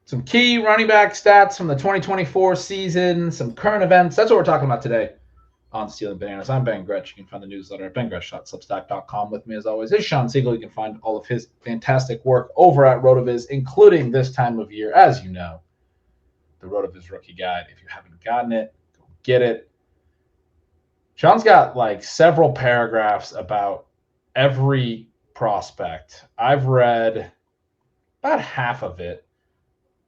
some key running back stats from the 2024 season, some current events. That's what we're talking about today on Stealing Bananas. I'm Ben Gretch. You can find the newsletter at bengretch.substack.com. With me, as always, is Shawn Siegele. You can find all of his fantastic work over at RotoViz, including this time of year, as you know, the RotoViz Rookie Guide. If you haven't gotten it, go get it. Shawn's got like several paragraphs about every prospect. I've read about half of it.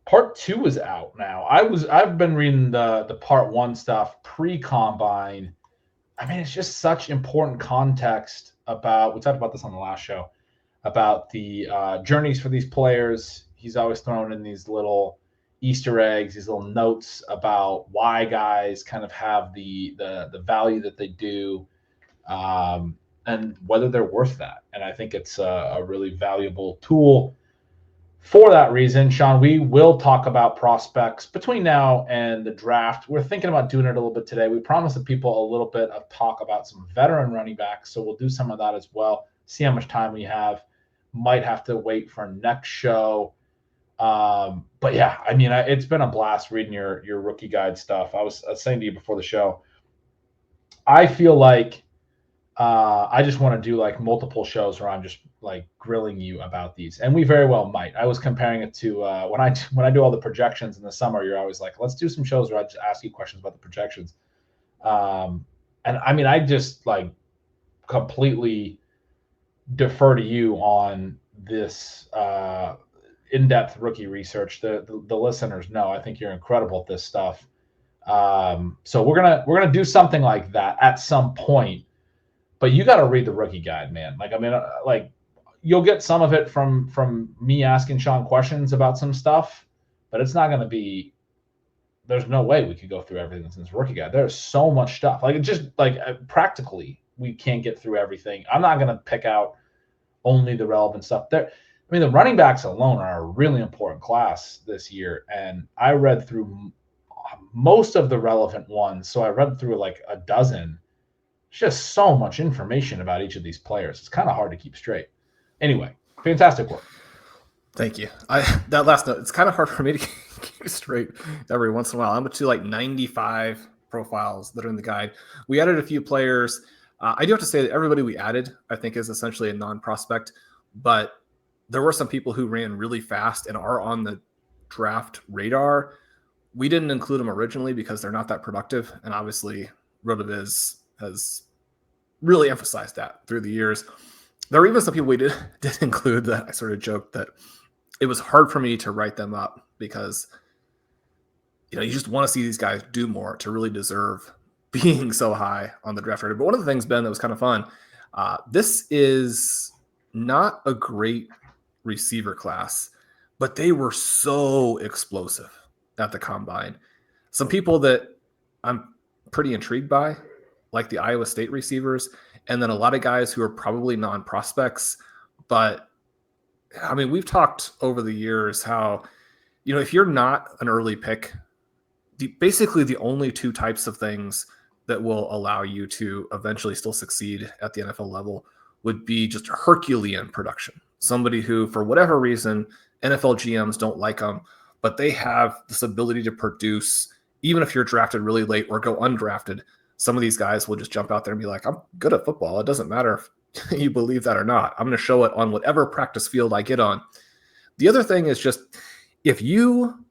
Part 2 is out now. I've been reading the part 1 stuff pre-combine. I mean, it's just such important context about, we talked about this on the last show, about the journeys for these players. He's always thrown in these little Easter eggs, these little notes about why guys kind of have the value that they do, and whether they're worth that. And I think it's a really valuable tool. For that reason, Shawn, we will talk about prospects between now and the draft. We're thinking about doing it a little bit today. We promised the people a little bit of talk about some veteran running backs, so we'll do some of that as well. See how much time we have. Might have to wait for next show. But yeah, I mean, it's been a blast reading your rookie guide stuff. I was saying to you before the show, I feel like I just want to do like multiple shows where I'm just like grilling you about these, and we very well might. I was comparing it to when I do all the projections in the summer. You're always like, let's do some shows where I just ask you questions about the projections. And I mean, I just like completely defer to you on this in-depth rookie research. The listeners know I think you're incredible at this stuff. So we're gonna do something like that at some point. But you got to read the rookie guide, man. Like, I mean, like you'll get some of it from me asking Shawn questions about some stuff, but it's not going to be, there's no way we could go through everything that's in this rookie guide. There's so much stuff. Like, it's just like practically we can't get through everything. I'm not going to pick out only the relevant stuff there. I mean, the running backs alone are a really important class this year. And I read through most of the relevant ones. So I read through like a dozen. Just so much information about each of these players. It's kind of hard to keep straight. Anyway, fantastic work. Thank you. That last note, it's kind of hard for me to keep straight every once in a while. I'm up to like 95 profiles that are in the guide. We added a few players. I do have to say that everybody we added, I think, is essentially a non-prospect, but there were some people who ran really fast and are on the draft radar. We didn't include them originally because they're not that productive, and obviously RotoViz has really emphasized that through the years. There were even some people we did include that I sort of joked that it was hard for me to write them up because, you know, you just want to see these guys do more to really deserve being so high on the draft radar. But one of the things, Ben, that was kind of fun, this is not a great receiver class, but they were so explosive at the combine. Some people that I'm pretty intrigued by, like the Iowa State receivers, and then a lot of guys who are probably non-prospects. But, I mean, we've talked over the years how, you know, if you're not an early pick, basically the only two types of things that will allow you to eventually still succeed at the NFL level would be just Herculean production. Somebody who, for whatever reason, NFL GMs don't like them, but they have this ability to produce, even if you're drafted really late or go undrafted. Some of these guys will just jump out there and be like, I'm good at football. It doesn't matter if you believe that or not. I'm going to show it on whatever practice field I get on. The other thing is just, if you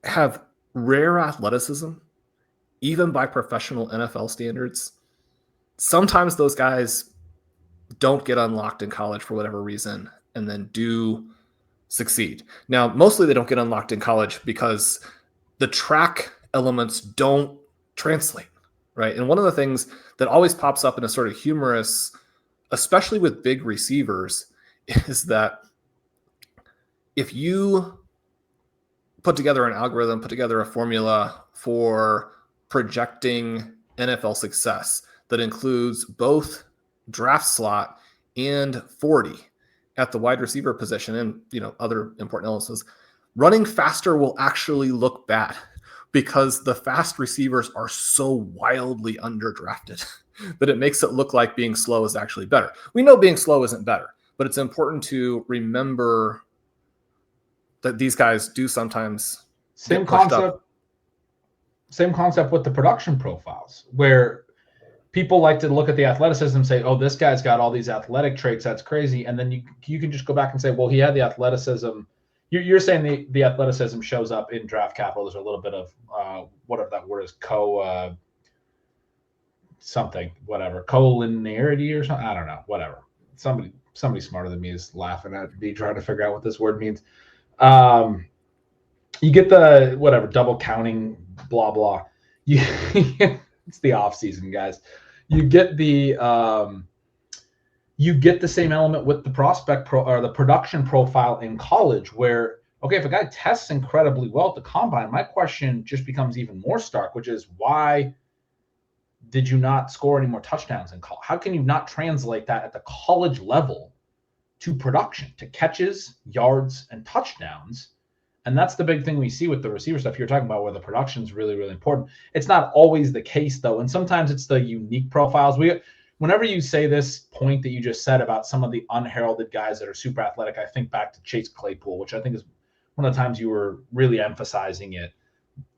have rare athleticism, even by professional NFL standards, sometimes those guys don't get unlocked in college for whatever reason and then do succeed. Now, mostly they don't get unlocked in college because the track elements don't translate. Right. And one of the things that always pops up in a sort of humorous, especially with big receivers, is that if you put together an algorithm, put together a formula for projecting NFL success that includes both draft slot and 40 at the wide receiver position and, you know, other important elements, running faster will actually look bad, because the fast receivers are so wildly underdrafted that it makes it look like being slow is actually better. We know being slow isn't better, but it's important to remember that these guys do sometimes Same get pushed concept. up. Same concept with the production profiles, where people like to look at the athleticism and say, oh, this guy's got all these athletic traits. That's crazy. And then you can just go back and say, well, he had the athleticism. You're saying the athleticism shows up in draft capital. There's a little bit of whatever that word is, collinearity or something. I don't know, whatever. Somebody smarter than me is laughing at me trying to figure out what this word means. You get the whatever double counting, blah blah. It's the off season, guys. You get the same element with the prospect or the production profile in college, where okay, if a guy tests incredibly well at the combine, my question just becomes even more stark, which is why did you not score any more touchdowns in college? How can you not translate that at the college level to production, to catches, yards, and touchdowns? And that's the big thing we see with the receiver stuff you're talking about, where the production is really, really important. It's not always the case, though. And sometimes it's the unique profiles. Whenever you say this point that you just said about some of the unheralded guys that are super athletic, I think back to Chase Claypool, which I think is one of the times you were really emphasizing it,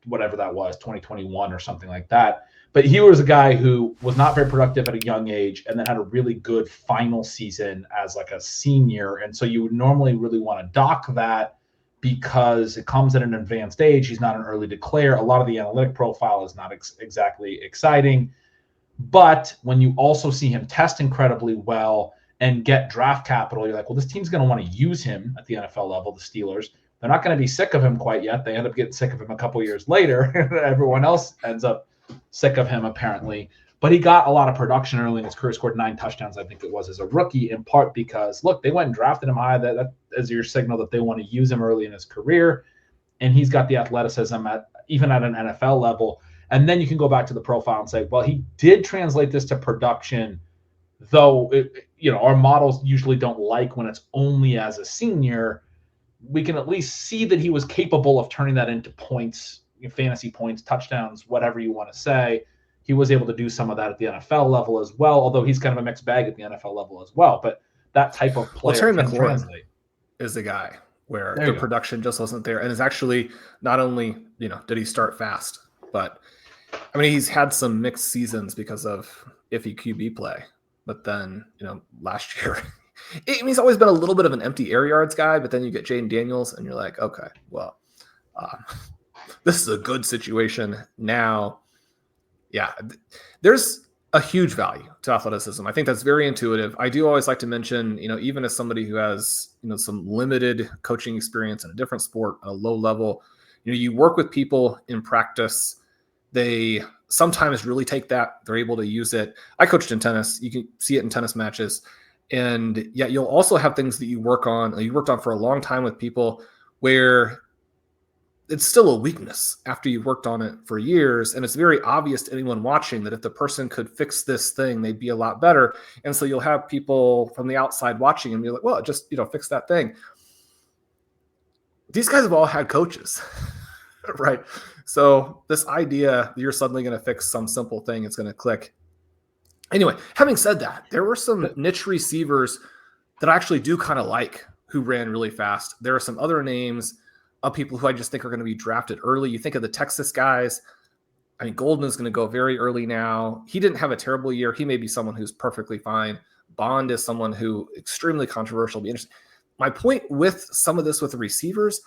whatever that was, 2021 or something like that. But he was a guy who was not very productive at a young age and then had a really good final season as like a senior. And so you would normally really want to dock that, because it comes at an advanced age. He's not an early declare. A lot of the analytic profile is not exactly exciting. But when you also see him test incredibly well and get draft capital, you're like, well, this team's going to want to use him at the NFL level, the Steelers. They're not going to be sick of him quite yet. They end up getting sick of him a couple years later. Everyone else ends up sick of him, apparently. But he got a lot of production early in his career, scored 9 touchdowns, I think it was, as a rookie, in part because, look, they went and drafted him high. That is your signal that they want to use him early in his career. And he's got the athleticism even at an NFL level. And then you can go back to the profile and say, well, he did translate this to production, though our models usually don't like when it's only as a senior. We can at least see that he was capable of turning that into points, fantasy points, touchdowns, whatever you want to say. He was able to do some of that at the NFL level as well, although he's kind of a mixed bag at the NFL level as well. But that type of player can translate. Is the guy where the production just wasn't there, and is actually not only did he start fast, but I mean he's had some mixed seasons because of iffy QB play. But then last year, he's always been a little bit of an empty air yards guy. But then you get Jaden Daniels, and you're like, okay, well, this is a good situation now. Yeah, there's a huge value to athleticism. I think that's very intuitive. I do always like to mention, even as somebody who has, some limited coaching experience in a different sport at a low level, you work with people in practice. They sometimes really take that. They're able to use it. I coached in tennis. You can see it in tennis matches. And yeah, you'll also have things that you worked on for a long time with people where it's still a weakness after you've worked on it for years. And it's very obvious to anyone watching that if the person could fix this thing, they'd be a lot better. And so you'll have people from the outside watching and be like, well, just, fix that thing. These guys have all had coaches, right? So this idea that you're suddenly going to fix some simple thing, it's going to click. Anyway, having said that, there were some niche receivers that I actually do kind of like who ran really fast. There are some other names of people who I just think are going to be drafted early. You think of the Texas guys. I mean, Golden is going to go very early now. He didn't have a terrible year. He may be someone who's perfectly fine. Bond is someone who extremely controversial. Be interesting. My point with some of this with the receivers,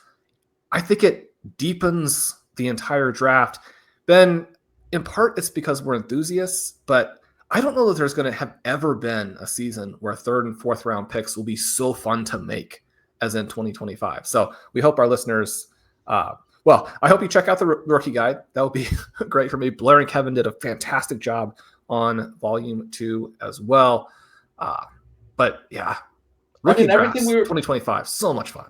I think it deepens the entire draft. Ben, in part, it's because we're enthusiasts, but I don't know that there's going to have ever been a season where 3rd and 4th round picks will be so fun to make as in 2025. So we hope our listeners, I hope you check out the rookie guide. That would be great for me. Blair and Kevin did a fantastic job on volume 2 as well. But yeah, rookie drafts, 2025, so much fun.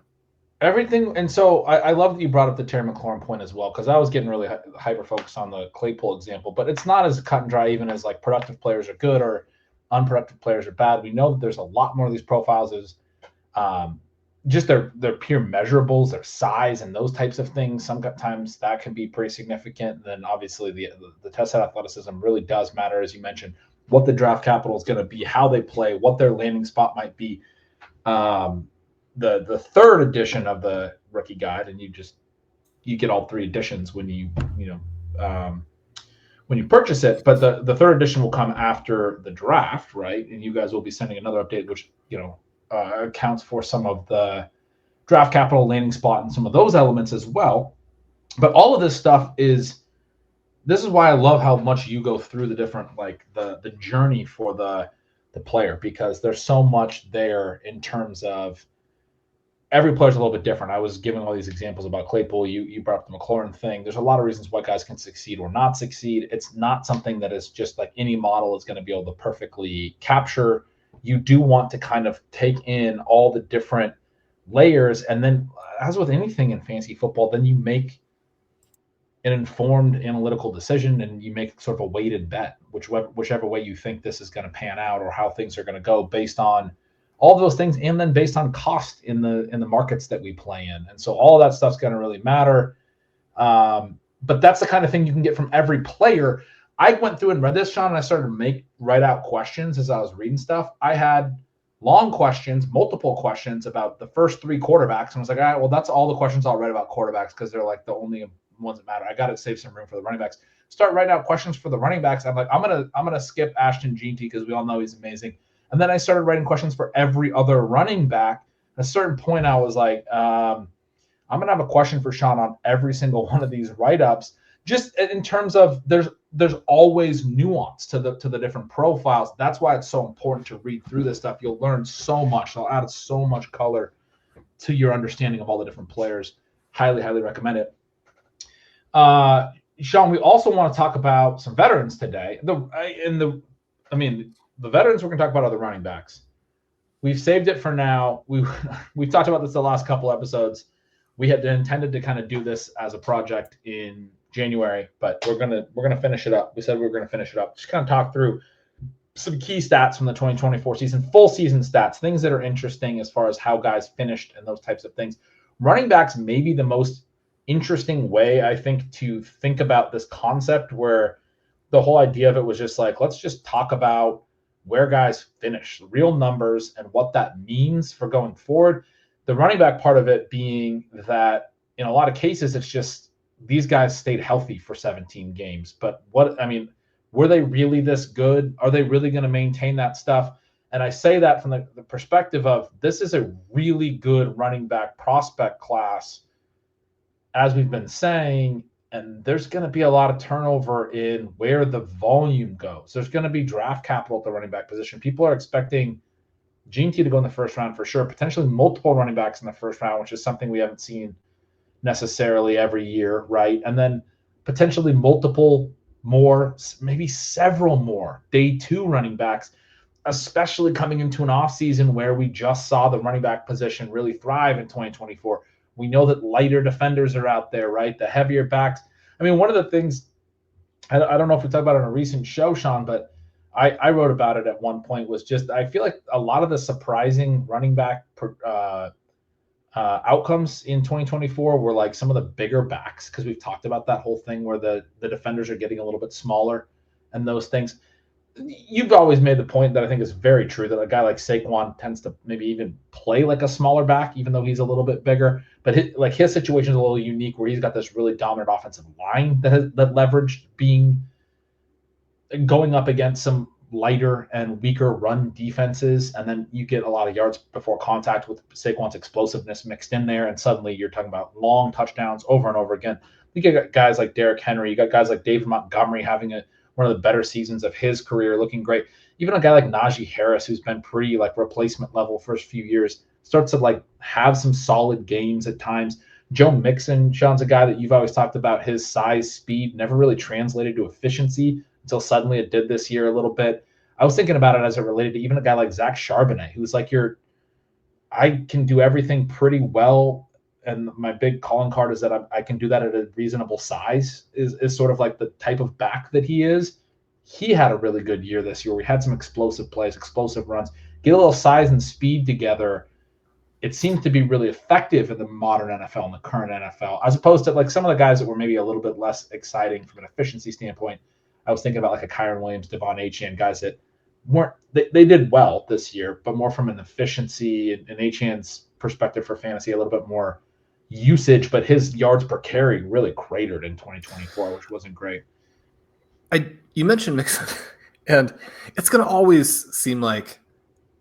Everything. And so I love that you brought up the Terry McLaurin point as well, because I was getting really hyper-focused on the Claypool example, but it's not as cut and dry even as like productive players are good or unproductive players are bad. We know that there's a lot more of these profiles as just their pure measurables, their size, and those types of things. Sometimes that can be pretty significant. Then obviously the tested athleticism really does matter, as you mentioned, what the draft capital is going to be, how they play, what their landing spot might be. The third edition of the rookie guide, and you get all 3 editions when when you purchase it. But the 3rd edition will come after the draft, right? And you guys will be sending another update, which accounts for some of the draft capital, landing spot, and some of those elements as well. But all of this stuff this is why I love how much you go through the different, like the journey for the player, because there's so much there in terms of every player's a little bit different. I was giving all these examples about Claypool. You brought up the McLaurin thing. There's a lot of reasons why guys can succeed or not succeed. It's not something that is just like any model is going to be able to perfectly capture. You do want to kind of take in all the different layers, and then, as with anything in fantasy football, then you make an informed analytical decision, and you make sort of a weighted bet, whichever way you think this is going to pan out or how things are going to go, based on all of those things, and then based on cost in the markets that we play in. And so all that stuff's going to really matter. But that's the kind of thing you can get from every player. I went through and read this, Shawn, and I started to write out questions as I was reading stuff. I had long questions, multiple questions about the first 3 quarterbacks, and I was like, all right, well, that's all the questions I'll write about quarterbacks, because they're like the only ones that matter. I got to save some room for the running backs. Start writing out questions for the running backs. I'm like, I'm gonna skip Ashton Jeanty because we all know he's amazing. And then I started writing questions for every other running back. At a certain point, I was like, I'm gonna have a question for Shawn on every single one of these write-ups, just in terms of there's always nuance to the different profiles. That's why it's so important to read through this stuff. You'll learn so much. It'll add so much color to your understanding of all the different players. Highly, highly recommend it. Shawn, we also want to talk about some veterans today. The veterans we're going to talk about are the running backs. We've saved it for now. We've talked about this the last couple episodes. We had intended to kind of do this as a project in January, but we're gonna finish it up. We said we were gonna finish it up. Just kind of talk through some key stats from the 2024 season, full season stats, things that are interesting as far as how guys finished and those types of things. Running backs may be the most interesting way, I think, to think about this concept, where the whole idea of it was just like, let's just talk about where guys finish, real numbers, and what that means for going forward. The running back part of it being that in a lot of cases, it's just these guys stayed healthy for 17 games. But were they really this good? Are they really going to maintain that stuff? And I say that from the perspective of, this is a really good running back prospect class, as we've been saying, and there's going to be a lot of turnover in where the volume goes. There's going to be draft capital at the running back position. People are expecting Gene T to go in the first round for sure, potentially multiple running backs in the first round, which is something we haven't seen necessarily every year, right? And then potentially multiple more, maybe several more day 2 running backs, especially coming into an offseason where we just saw the running back position really thrive in 2024. We know that lighter defenders are out there, right? The heavier backs. One of the things, I don't know if we talked about it on a recent show, Shawn, but I wrote about it at one point, was just, I feel like a lot of the surprising running back outcomes in 2024 were like some of the bigger backs, because we've talked about that whole thing where the defenders are getting a little bit smaller and those things. You've always made the point that I think is very true, that a guy like Saquon tends to maybe even play like a smaller back, even though he's a little bit bigger. But his situation is a little unique, where he's got this really dominant offensive line that leveraged going up against some lighter and weaker run defenses, and then you get a lot of yards before contact with Saquon's explosiveness mixed in there, and suddenly you're talking about long touchdowns over and over again. You get guys like Derrick Henry, you got guys like David Montgomery having one of the better seasons of his career, looking great. Even a guy like Najee Harris, who's been pretty replacement level first few years, starts to have some solid games at times. Joe Mixon, Shawn's a guy that you've always talked about, his size, speed, never really translated to efficiency until suddenly it did this year a little bit. I was thinking about it as it related to even a guy like Zach Charbonnet, who's like I can do everything pretty well, and my big calling card is that I can do that at a reasonable size, is sort of like the type of back that he is. He had a really good year this year. We had some explosive plays, explosive runs. Get a little size and speed together. It seems to be really effective in the modern NFL and the current NFL, as opposed to some of the guys that were maybe a little bit less exciting from an efficiency standpoint. I was thinking about a Kyron Williams, Devon Achane, guys that they did well this year, but more from an efficiency and Achane's perspective for fantasy, a little bit more usage, but his yards per carry really cratered in 2024, which wasn't great. You mentioned Mixon, and it's going to always seem like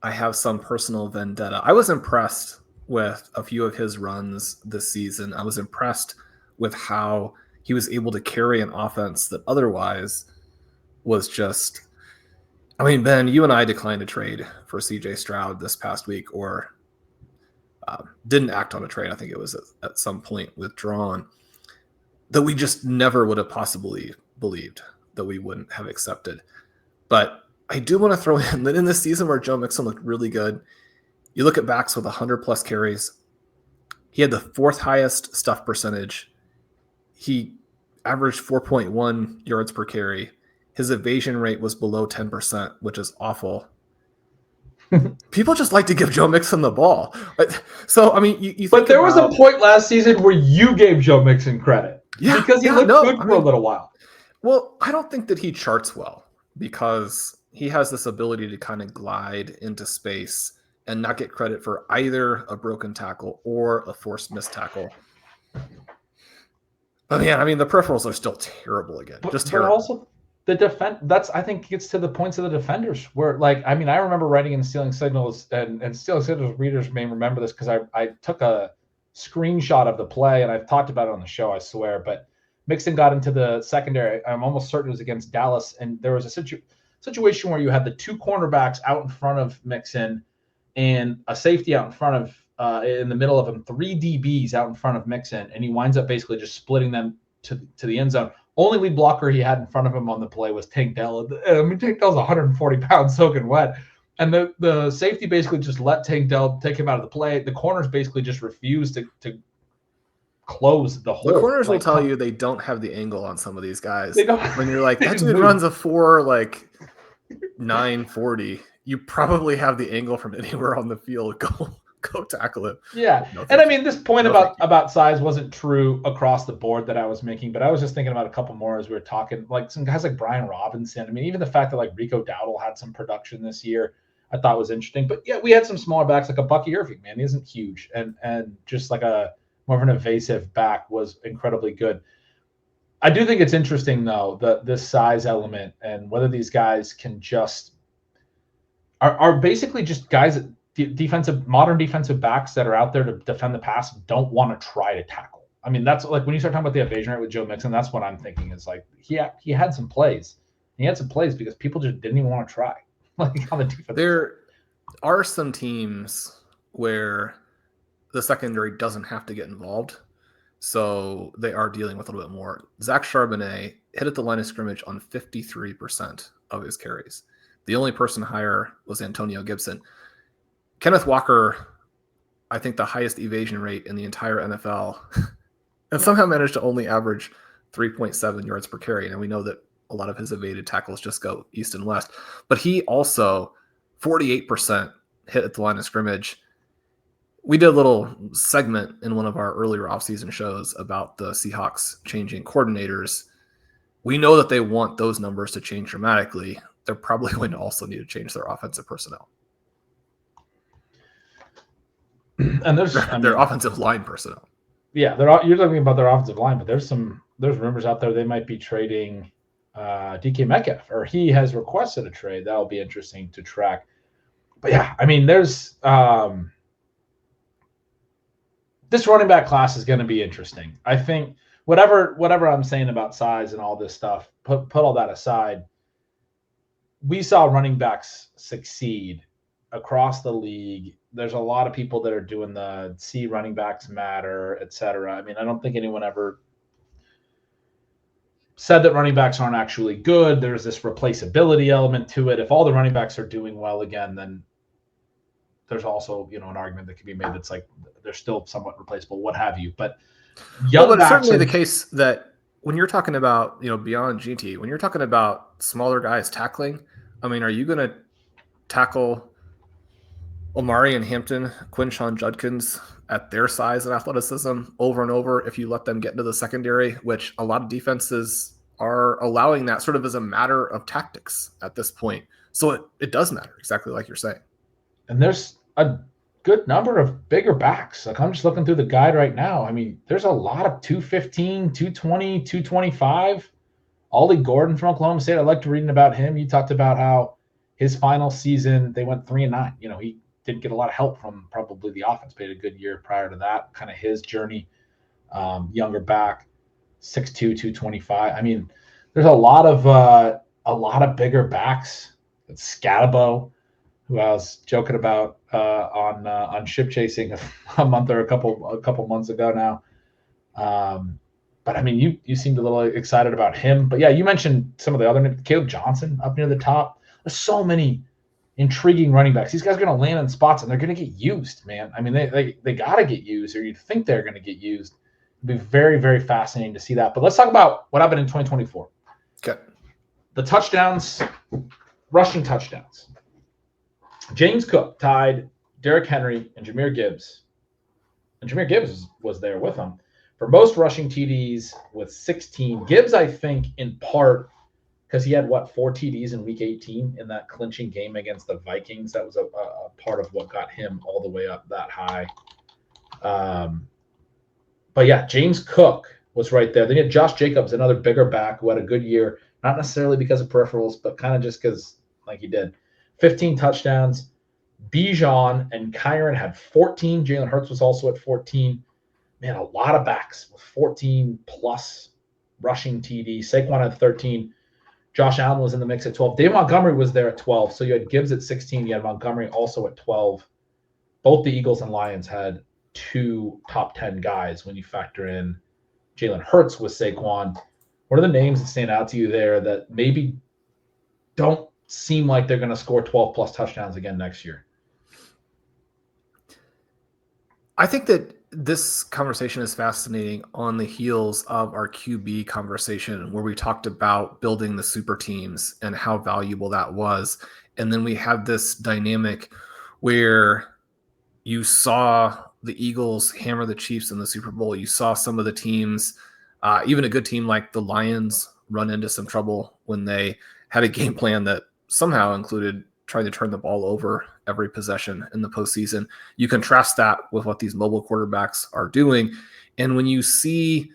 I have some personal vendetta. I was impressed with a few of his runs this season. I was impressed with how he was able to carry an offense that otherwise was just... I mean, Ben, you and I declined a trade for CJ Stroud this past week, or didn't act on a trade. I think it was at some point withdrawn, that we just never would have possibly believed that we wouldn't have accepted. But I do want to throw in that in this season where Joe Mixon looked really good, you look at backs with 100-plus carries, he had the fourth highest stuff percentage. He averaged 4.1 yards per carry. His evasion rate was below 10%, which is awful. People just like to give Joe Mixon the ball. So, I mean, you but there was a point last season where you gave Joe Mixon credit. Yeah, because he looked good for a little while. Well, I don't think that he charts well because he has this ability to kind of glide into space and not get credit for either a broken tackle or a forced missed tackle. But yeah, I mean, the peripherals are still terrible again. Just terrible. But also, the defense, I think gets to the points of the defenders where, like, I mean, I remember writing in Stealing Signals, and Stealing Signals readers may remember this because I took a screenshot of the play, and I've talked about it on the show, I swear, but Mixon got into the secondary. I'm almost certain it was against Dallas, and there was a situation where you had the two cornerbacks out in front of Mixon and a safety out in front of, in the middle of him, three DBs out in front of Mixon, and he winds up basically just splitting them to the end zone. Only lead blocker he had in front of him on the play was Tank Dell. I mean, Tank Dell's 140 pounds soaking wet. And the safety basically just let Tank Dell take him out of the play. The corners basically just refused to close the hole. The corners will tell you they don't have the angle on some of these guys. When you're like, that dude runs a 940, you probably have the angle from anywhere on the field. Go tackle it. Yeah. And I mean, this point about size wasn't true across the board that I was making, but I was just thinking about a couple more as we were talking, like some guys like Brian Robinson. I mean, even the fact that like Rico Dowdle had some production this year, I thought was interesting. But yeah, we had some smaller backs like a Bucky Irving, man. He isn't huge. And just like a more of an evasive back was incredibly good. I do think it's interesting though, this size element and whether these guys can just are basically just guys that modern defensive backs that are out there to defend the pass don't want to try to tackle. I mean, that's like when you start talking about the evasion rate with Joe Mixon, that's what I'm thinking is like he had some plays. He had some plays because people just didn't even want to try. Like on the defense. There are some teams where the secondary doesn't have to get involved, so they are dealing with a little bit more. Zach Charbonnet hit at the line of scrimmage on 53% of his carries. The only person higher was Antonio Gibson. Kenneth Walker, I think the highest evasion rate in the entire NFL, and somehow managed to only average 3.7 yards per carry. And we know that a lot of his evaded tackles just go east and west. But he also, 48% hit at the line of scrimmage. We did a little segment in one of our earlier offseason shows about the Seahawks changing coordinators. We know that they want those numbers to change dramatically. They're probably going to also need to change their offensive personnel. And their offensive line personnel. Yeah, you're talking about their offensive line, but there's rumors out there they might be trading DK Metcalf, or he has requested a trade. That'll be interesting to track. But yeah, I mean, there's this running back class is going to be interesting. I think whatever I'm saying about size and all this stuff, put all that aside. We saw running backs succeed across the league. There's a lot of people that are doing the see running backs matter, et cetera. I mean, I don't think anyone ever said that running backs aren't actually good. There's this replaceability element to it. If all the running backs are doing well again, then there's also, an argument that can be made that's like they're still somewhat replaceable, what have you. But it's certainly the case that when you're talking about, beyond GT, when you're talking about smaller guys tackling, I mean, are you going to tackle Omari and Hampton, Quinshon Judkins at their size and athleticism over and over if you let them get into the secondary, which a lot of defenses are allowing that sort of as a matter of tactics at this point. So it does matter, exactly like you're saying. And there's a good number of bigger backs. Like I'm just looking through the guide right now. I mean, there's a lot of 215, 220, 225. Ollie Gordon from Oklahoma State. I liked reading about him. You talked about how his final season they went 3-9. You know, he didn't get a lot of help from probably the offense. But he had a good year prior to that. Kind of his journey. Younger back, 6'2", 225. I mean, there's a lot of bigger backs. It's Scatabo, who I was joking about on Ship Chasing a month or a couple months ago now. But I mean, you seemed a little excited about him. But yeah, you mentioned some of the other names. Caleb Johnson up near the top. There's so many intriguing running backs. These guys are going to land in spots and they're going to get used, man. I mean, they got to get used, or you'd think they're going to get used. It'd be very, very fascinating to see that. But let's talk about what happened in 2024. Okay. The touchdowns, rushing touchdowns. James Cook tied Derrick Henry and Jahmyr Gibbs. And Jahmyr Gibbs was there with him for most rushing TDs with 16. Gibbs, I think, in part because he had, 4 TDs in Week 18 in that clinching game against the Vikings. That was a part of what got him all the way up that high. But yeah, James Cook was right there. Then you had Josh Jacobs, another bigger back who had a good year, not necessarily because of peripherals, but kind of just because, like he did. 15 touchdowns. Bijan and Kyron had 14. Jalen Hurts was also at 14. Man, a lot of backs with 14-plus rushing TD. Saquon had 13. Josh Allen was in the mix at 12. David Montgomery was there at 12. So you had Gibbs at 16. You had Montgomery also at 12. Both the Eagles and Lions had 2 top 10 guys when you factor in Jalen Hurts with Saquon. What are the names that stand out to you there that maybe don't seem like they're going to score 12-plus touchdowns again next year? I think that this conversation is fascinating on the heels of our QB conversation where we talked about building the super teams and how valuable that was. And then we have this dynamic where you saw the Eagles hammer the Chiefs in the Super Bowl. You saw some of the teams, even a good team like the Lions, run into some trouble when they had a game plan that somehow included trying to turn the ball over every possession in the postseason. You contrast that with what these mobile quarterbacks are doing. And when you see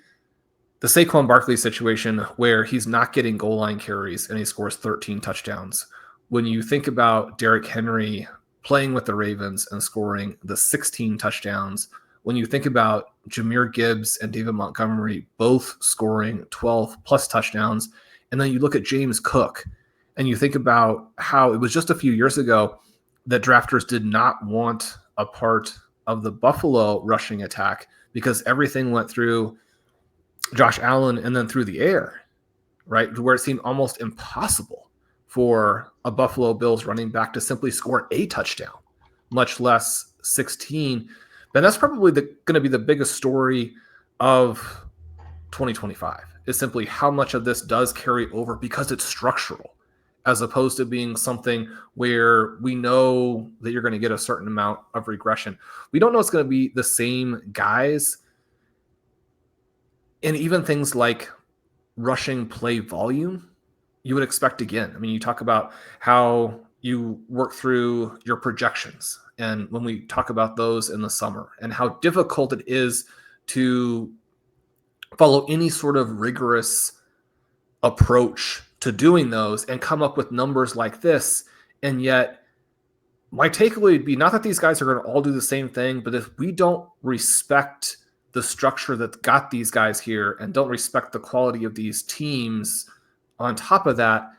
the Saquon Barkley situation where he's not getting goal line carries and he scores 13 touchdowns, when you think about Derrick Henry playing with the Ravens and scoring the 16 touchdowns, when you think about Jahmyr Gibbs and David Montgomery both scoring 12-plus touchdowns, and then you look at James Cook, and you think about how it was just a few years ago that drafters did not want a part of the Buffalo rushing attack because everything went through Josh Allen and then through the air, right? Where it seemed almost impossible for a Buffalo Bills running back to simply score a touchdown, much less 16. And that's probably going to be the biggest story of 2025 is simply how much of this does carry over because it's structural, as opposed to being something where we know that you're going to get a certain amount of regression. We don't know it's going to be the same guys. And even things like rushing play volume, you would expect again. I mean, you talk about how you work through your projections. And when we talk about those in the summer and how difficult it is to follow any sort of rigorous approach to doing those and come up with numbers like this. And yet my takeaway would be not that these guys are going to all do the same thing, but if we don't respect the structure that got these guys here and don't respect the quality of these teams on top of that,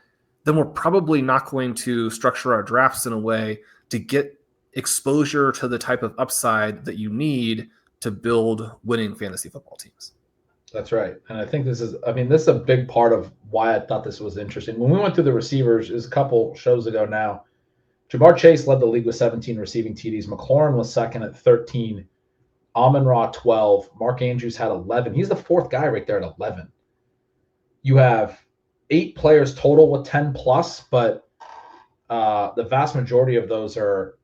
then we're probably not going to structure our drafts in a way to get exposure to the type of upside that you need to build winning fantasy football teams. That's right. And I think this is a big part of why I thought this was interesting. When we went through the receivers, it was a couple shows ago now, Jamar Chase led the league with 17 receiving TDs. McLaurin was second at 13. Amon-Ra, 12. Mark Andrews had 11. He's the fourth guy right there at 11. You have 8 players total with 10 plus, but the vast majority of those are,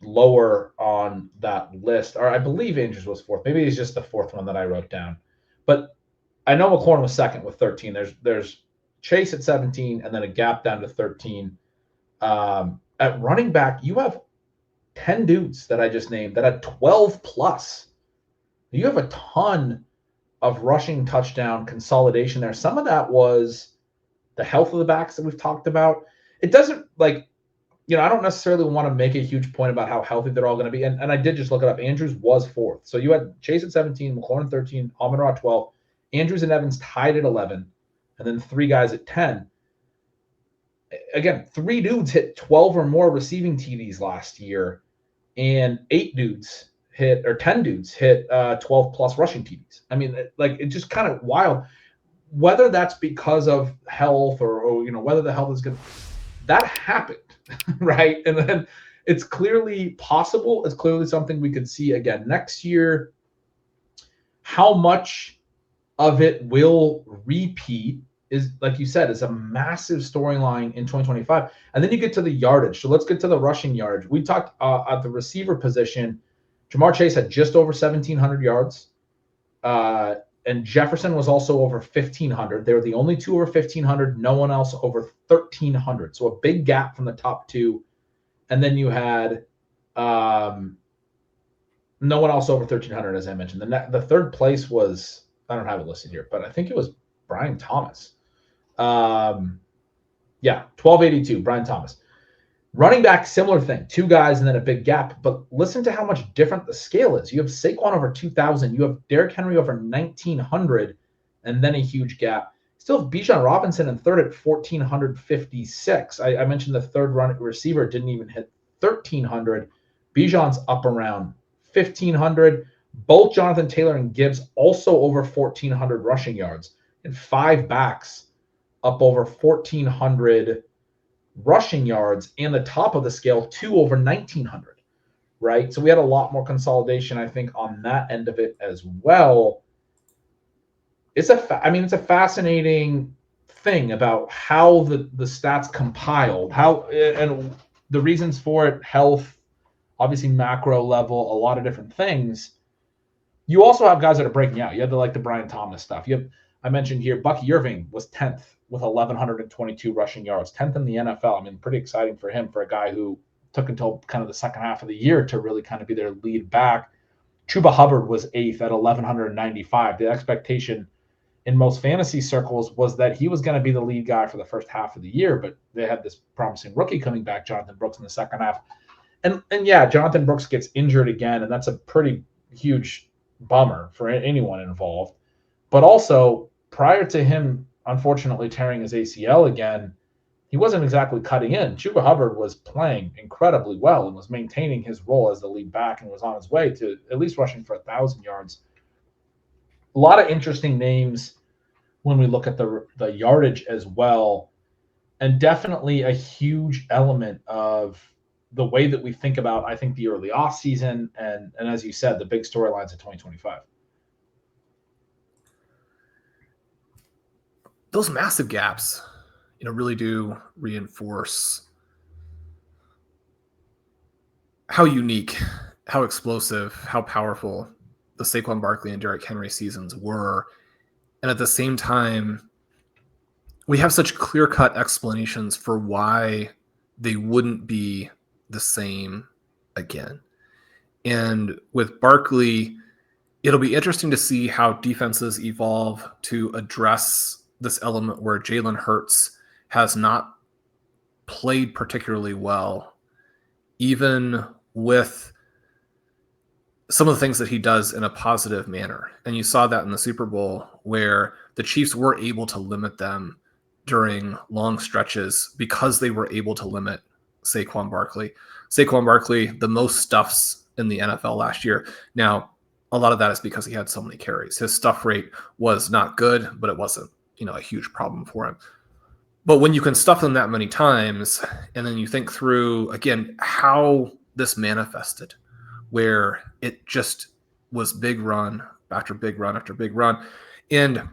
lower on that list. Or I believe Andrews was fourth. Maybe he's just the fourth one that I wrote down. But I know McLaurin was second with 13. There's Chase at 17 and then a gap down to 13. At running back, you have 10 dudes that I just named that had 12 plus. You have a ton of rushing touchdown consolidation there. Some of that was the health of the backs that we've talked about. It doesn't like, I don't necessarily want to make a huge point about how healthy they're all going to be. And I did just look it up. Andrews was 4th. So you had Chase at 17, McLaurin 13, Amon-Ra at 12, Andrews and Evans tied at 11, and then 3 guys at 10. Again, 3 dudes hit 12 or more receiving TDs last year, and 8 dudes hit, or 10 dudes hit 12 plus rushing TDs. I mean, it's just kind of wild. Whether that's because of health or whether the health is good, that happened, right? And then it's clearly possible. It's clearly something we could see again next year. How much of it will repeat is, like you said, is a massive storyline in 2025. And then you get to the yardage. So let's get to the rushing yardage. We talked at the receiver position. Jamar Chase had just over 1,700 yards. And Jefferson was also over 1,500. They were the only 2 over 1,500. No one else over 1,300. So a big gap from the top 2. And then you had no one else over 1,300, as I mentioned. The third place was, I don't have it listed here, but I think it was Brian Thomas. 1,282, Brian Thomas. Running back, similar thing. 2 guys and then a big gap. But listen to how much different the scale is. You have Saquon over 2,000. You have Derrick Henry over 1,900, and then a huge gap. Still have Bijan Robinson in third at 1,456. I mentioned the third receiver didn't even hit 1,300. Bijan's up around 1,500. Both Jonathan Taylor and Gibbs also over 1,400 rushing yards. And 5 backs up over 1,400 rushing yards, and the top of the scale 2 over 1,900, right? So we had a lot more consolidation, I think, on that end of it as well. It's a fascinating thing about how the stats compiled, and the reasons for it, health, obviously macro level, a lot of different things. You also have guys that are breaking out. You have the Brian Thomas stuff. I mentioned here, Bucky Irving was 10th with 1,122 rushing yards, 10th in the NFL. I mean, pretty exciting for him, for a guy who took until kind of the second half of the year to really kind of be their lead back. Chuba Hubbard was 8th at 1,195. The expectation in most fantasy circles was that he was going to be the lead guy for the first half of the year, but they had this promising rookie coming back, Jonathan Brooks, in the second half. And yeah, Jonathan Brooks gets injured again, and that's a pretty huge bummer for anyone involved. But also, prior to him unfortunately tearing his ACL again, he wasn't exactly cutting in. Chuba Hubbard was playing incredibly well and was maintaining his role as the lead back and was on his way to at least rushing for 1,000 yards. A lot of interesting names when we look at the yardage as well, and definitely a huge element of the way that we think about, I think, the early offseason and as you said, the big storylines of 2025. Those massive gaps, really do reinforce how unique, how explosive, how powerful the Saquon Barkley and Derrick Henry seasons were. And at the same time, we have such clear-cut explanations for why they wouldn't be the same again. And with Barkley, it'll be interesting to see how defenses evolve to address this element where Jalen Hurts has not played particularly well, even with some of the things that he does in a positive manner. And you saw that in the Super Bowl, where the Chiefs were able to limit them during long stretches because they were able to limit Saquon Barkley. Saquon Barkley, the most stuffs in the NFL last year. Now, a lot of that is because he had so many carries. His stuff rate was not good, but it wasn't, a huge problem for him. But when you can stuff them that many times, and then you think through, again, how this manifested, where it just was big run after big run after big run. And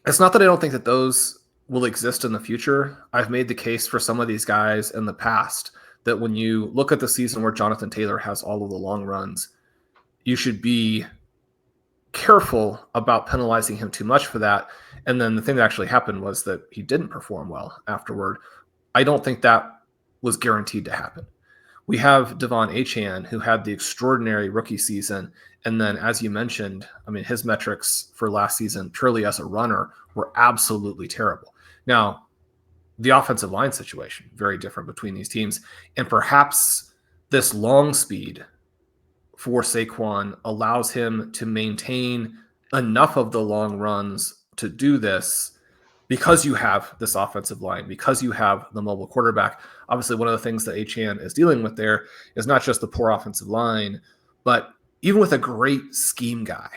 it's not that I don't think that those will exist in the future. I've made the case for some of these guys in the past that when you look at the season where Jonathan Taylor has all of the long runs, you should be careful about penalizing him too much for that. And then the thing that actually happened was that he didn't perform well afterward. I don't think that was guaranteed to happen. We have Devon Achane, who had the extraordinary rookie season. And then, as you mentioned, I mean, his metrics for last season, purely as a runner, were absolutely terrible. Now, the offensive line situation, very different between these teams. And perhaps this long speed for Saquon allows him to maintain enough of the long runs to do this because you have this offensive line, because you have the mobile quarterback. Obviously, one of the things that Achane is dealing with there is not just the poor offensive line, but even with a great scheme guy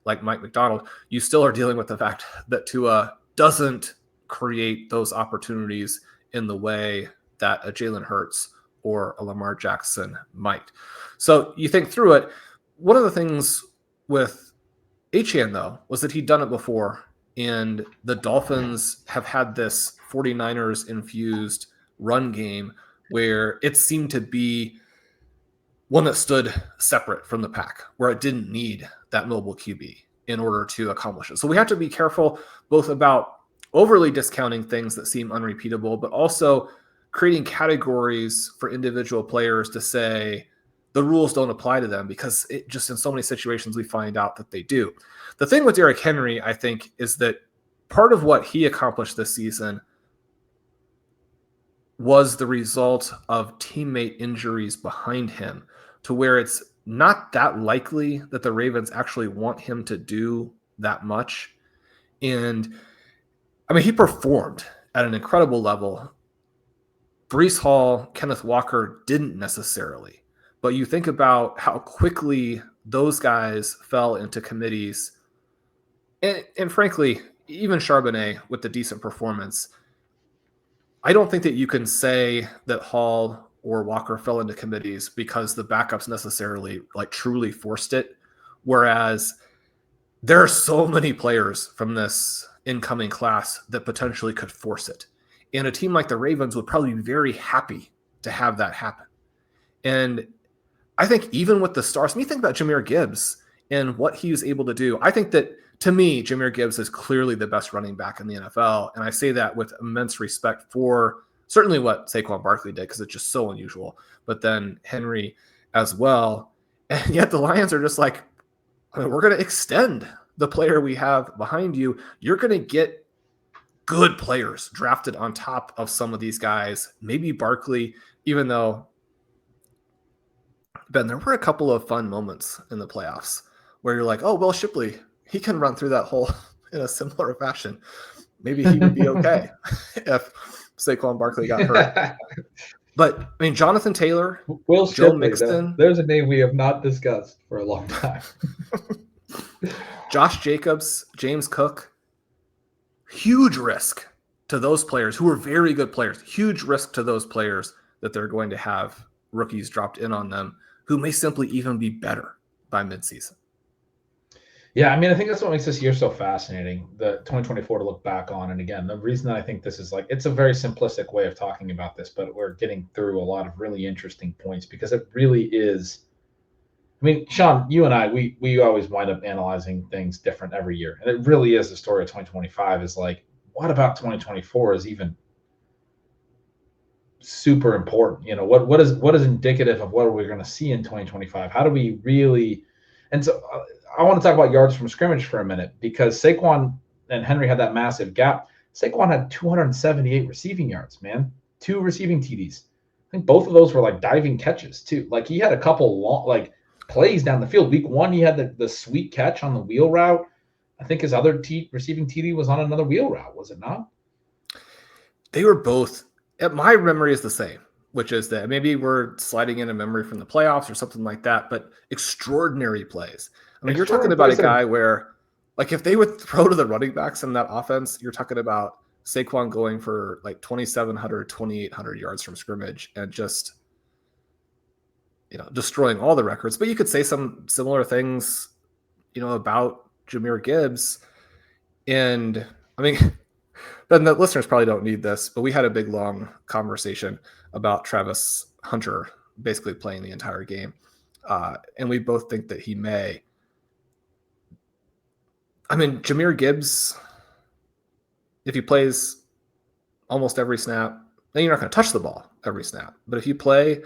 like Mike McDonald, you still are dealing with the fact that Tua doesn't create those opportunities in the way that a Jalen Hurts or a Lamar Jackson might. So you think through it. One of the things with Achane, though, was that he'd done it before, and the Dolphins have had this 49ers infused run game where it seemed to be one that stood separate from the pack, where it didn't need that mobile QB in order to accomplish it. So we have to be careful both about overly discounting things that seem unrepeatable, but also creating categories for individual players to say the rules don't apply to them, because it just in so many situations we find out that they do. The thing with Derrick Henry, I think, is that part of what he accomplished this season was the result of teammate injuries behind him, to where it's not that likely that the Ravens actually want him to do that much. And I mean, he performed at an incredible level. Breece Hall, Kenneth Walker didn't necessarily, but you think about how quickly those guys fell into committees. And frankly, even Charbonnet with the decent performance, I don't think that you can say that Hall or Walker fell into committees because the backups necessarily like truly forced it. Whereas there are so many players from this incoming class that potentially could force it. And a team like the Ravens would probably be very happy to have that happen. And I think even with the stars, when you think about Jahmyr Gibbs and what he was able to do, I think that, to me, Jahmyr Gibbs is clearly the best running back in the NFL. And I say that with immense respect for certainly what Saquon Barkley did, because it's just so unusual, but then Henry as well. And yet the Lions are just like, I mean, we're going to extend the player we have behind you. You're going to get good players drafted on top of some of these guys, maybe Barkley, even though, Ben, there were a couple of fun moments in the playoffs where you're like, oh, Will Shipley, he can run through that hole in a similar fashion. Maybe he would be okay if Saquon Barkley got hurt. But, I mean, Jonathan Taylor, Will Joe Shipley, Mixon. There's a name we have not discussed for a long time. Josh Jacobs, James Cook. Huge risk to those players who are very good players. Huge risk to those players that they're going to have rookies dropped in on them who may simply even be better by midseason. Yeah, I mean, I think that's what makes this year so fascinating, the 2024 to look back on. And again, the reason that I think this is like, it's a very simplistic way of talking about this, but we're getting through a lot of really interesting points because it really is. I mean, Shawn, you and I, we always wind up analyzing things different every year. And it really is the story of 2025 is like, what about 2024 is even super important? You know, what is indicative of what we're going to see in 2025? How do we really, and so I want to talk about yards from scrimmage for a minute because Saquon and Henry had that massive gap. Saquon had 278 receiving yards, man, 2 receiving TDs. I think both of those were like diving catches too. Like he had a couple long, like plays down the field. Week 1, he had the sweet catch on the wheel route. I think his other receiving TD was on another wheel route, was it not? They were both. My memory is the same, which is that maybe we're sliding in a memory from the playoffs or something like that, but extraordinary plays. I mean, you're talking about a guy where, like, if they would throw to the running backs in that offense, you're talking about Saquon going for like 2,700, 2,800 yards from scrimmage and just, you know, destroying all the records. But you could say some similar things, you know, about Jahmyr Gibbs. And I mean, then the listeners probably don't need this, but we had a big, long conversation about Travis Hunter basically playing the entire game. And we both think that he may. I mean, Jahmyr Gibbs, if he plays almost every snap, then you're not going to touch the ball every snap. But if you play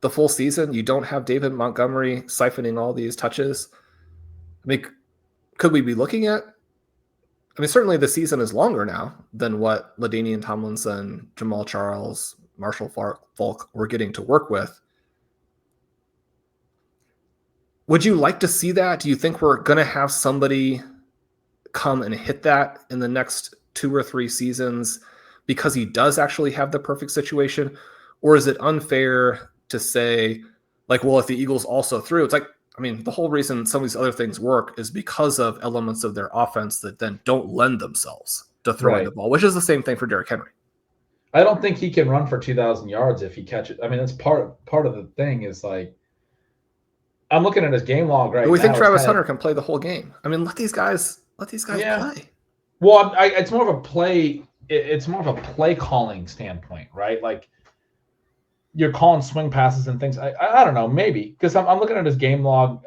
the full season. You don't have David Montgomery siphoning all these touches. I mean, could we be looking at? I mean, certainly the season is longer now than what LaDainian Tomlinson, Jamal Charles, Marshall Falk were getting to work with. Would you like to see that? Do you think we're going to have somebody come and hit that in the next 2 or 3 seasons because he does actually have the perfect situation? Or is it unfair to say, like, well, if the Eagles also threw, it's like, I mean, the whole reason some of these other things work is because of elements of their offense that then don't lend themselves to throwing the ball, which is the same thing for Derrick Henry. I don't think he can run for 2,000 yards if he catches. I mean, that's part of the thing is like, I'm looking at his game log right now. We think Travis Hunter can play the whole game. I mean, let these guys play. Well, it's more of a play. It's more of a play calling standpoint, right? Like you're calling swing passes and things. I don't know, maybe because I'm looking at his game log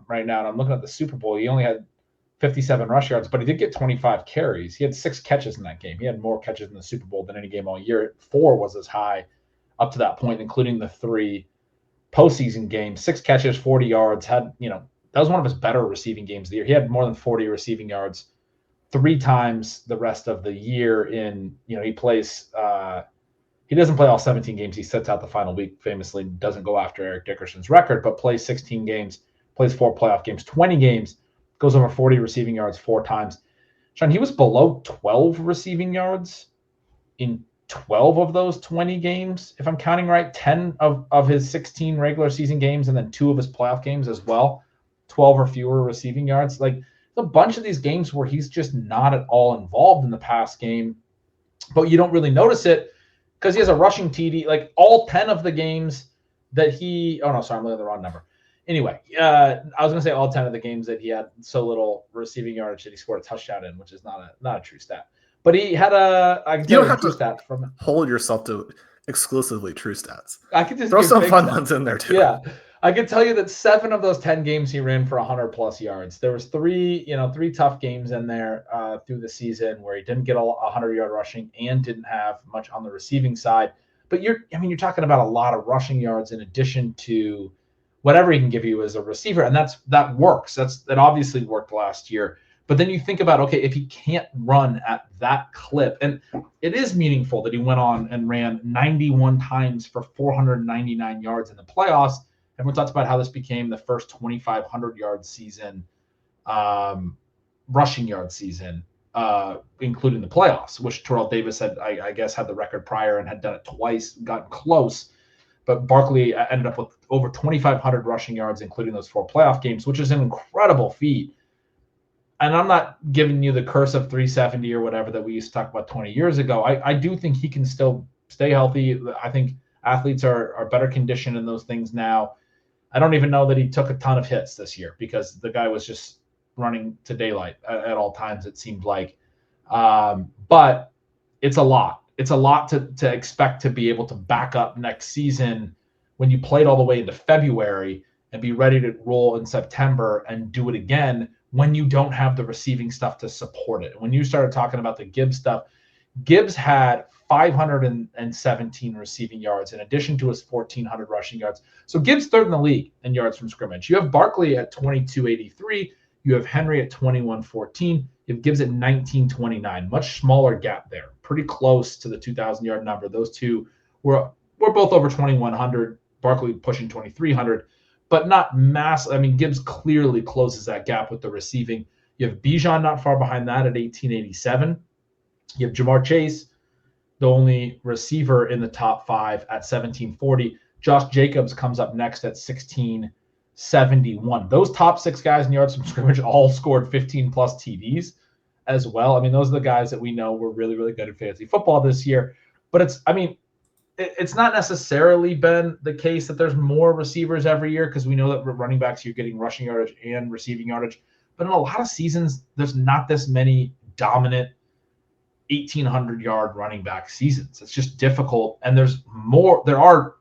right now, and I'm looking at the Super Bowl. He only had 57 rush yards, but he did get 25 carries. He had 6 catches in that game. He had more catches in the Super Bowl than any game all year. 4 was as high up to that point, including the 3 postseason games. 6 catches, 40 yards. That was one of his better receiving games of the year. He had more than 40 receiving yards 3 times the rest of the year. He plays. He doesn't play all 17 games. He sits out the final week, famously doesn't go after Eric Dickerson's record, but plays 16 games, plays 4 playoff games, 20 games, goes over 40 receiving yards 4 times. Shawn, he was below 12 receiving yards in 12 of those 20 games, if I'm counting right. 10 of his 16 regular season games, and then 2 of his playoff games as well. 12 or fewer receiving yards. Like a bunch of these games where he's just not at all involved in the pass game, but you don't really notice it because he has a rushing TD. Like all 10 of the games that he – oh, no, sorry, I'm looking at the wrong number. Anyway, I was going to say all 10 of the games that he had so little receiving yardage that he scored a touchdown in, which is not a true stat. But he had you don't have to stat from hold yourself to exclusively true stats. I could just throw some fun ones in there too. Yeah, I could tell you that 7 of those 10 games he ran for 100+ yards. There was 3 tough games in there through the season where he didn't get 100-yard rushing and didn't have much on the receiving side. But you're talking about a lot of rushing yards in addition to whatever he can give you as a receiver, and that works. That obviously worked last year. But then you think about, okay, if he can't run at that clip, and it is meaningful that he went on and ran 91 times for 499 yards in the playoffs. Everyone talks about how this became the first 2,500-yard season, rushing yard season, including the playoffs, which Terrell Davis had, I guess, had the record prior and had done it twice, gotten close. But Barkley ended up with over 2,500 rushing yards, including those 4 playoff games, which is an incredible feat. And I'm not giving you the curse of 370 or whatever that we used to talk about 20 years ago. I do think he can still stay healthy. I think athletes are better conditioned in those things now. I don't even know that he took a ton of hits this year because the guy was just running to daylight at all times, it seemed like. But it's a lot. It's a lot to expect to be able to back up next season when you played all the way into February and be ready to roll in September and do it again when you don't have the receiving stuff to support it. When you started talking about the Gibbs stuff, Gibbs had 517 receiving yards in addition to his 1,400 rushing yards. So Gibbs third in the league in yards from scrimmage. You have Barkley at 2283. You have Henry at 2114. You have Gibbs at 1929. Much smaller gap there. Pretty close to the 2,000-yard number. Those two were both over 2,100. Barkley pushing 2,300. But not massive. I mean, Gibbs clearly closes that gap with the receiving. You have Bijan not far behind that at 1887. You have Jamar Chase, the only receiver in the top 5 at 1740. Josh Jacobs comes up next at 1671. Those top 6 guys in yards from scrimmage all scored 15+ TDs as well. I mean, those are the guys that we know were really, really good at fantasy football this year. But it's not necessarily been the case that there's more receivers every year because we know that running backs, you're getting rushing yardage and receiving yardage. But in a lot of seasons, there's not this many dominant 1,800-yard running back seasons. It's just difficult. And there are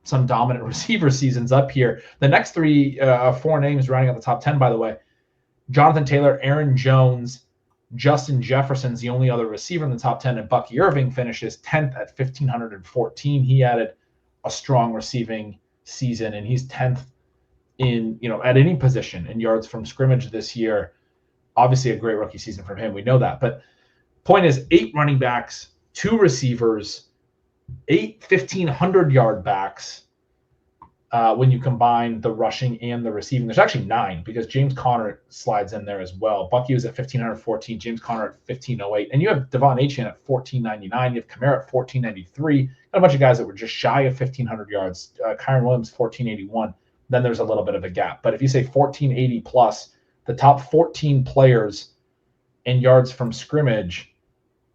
some dominant receiver seasons up here. The next 4 names rounding out the top 10, by the way, Jonathan Taylor, Aaron Jones, Justin Jefferson's the only other receiver in the top 10, and Bucky Irving finishes 10th at 1,514. He added a strong receiving season, and he's 10th in, at any position in yards from scrimmage this year. Obviously a great rookie season from him. We know that. But point is, 8 running backs, 2 receivers, 8 1,500-yard backs when you combine the rushing and the receiving. There's actually 9 because James Conner slides in there as well. Bucky was at 1,514, James Conner at 1,508. And you have Devon Achane at 1,499. You have Kamara at 1,493. Got a bunch of guys that were just shy of 1,500 yards. Kyron Williams, 1,481. Then there's a little bit of a gap. But if you say 1,480 plus, the top 14 players in yards from scrimmage,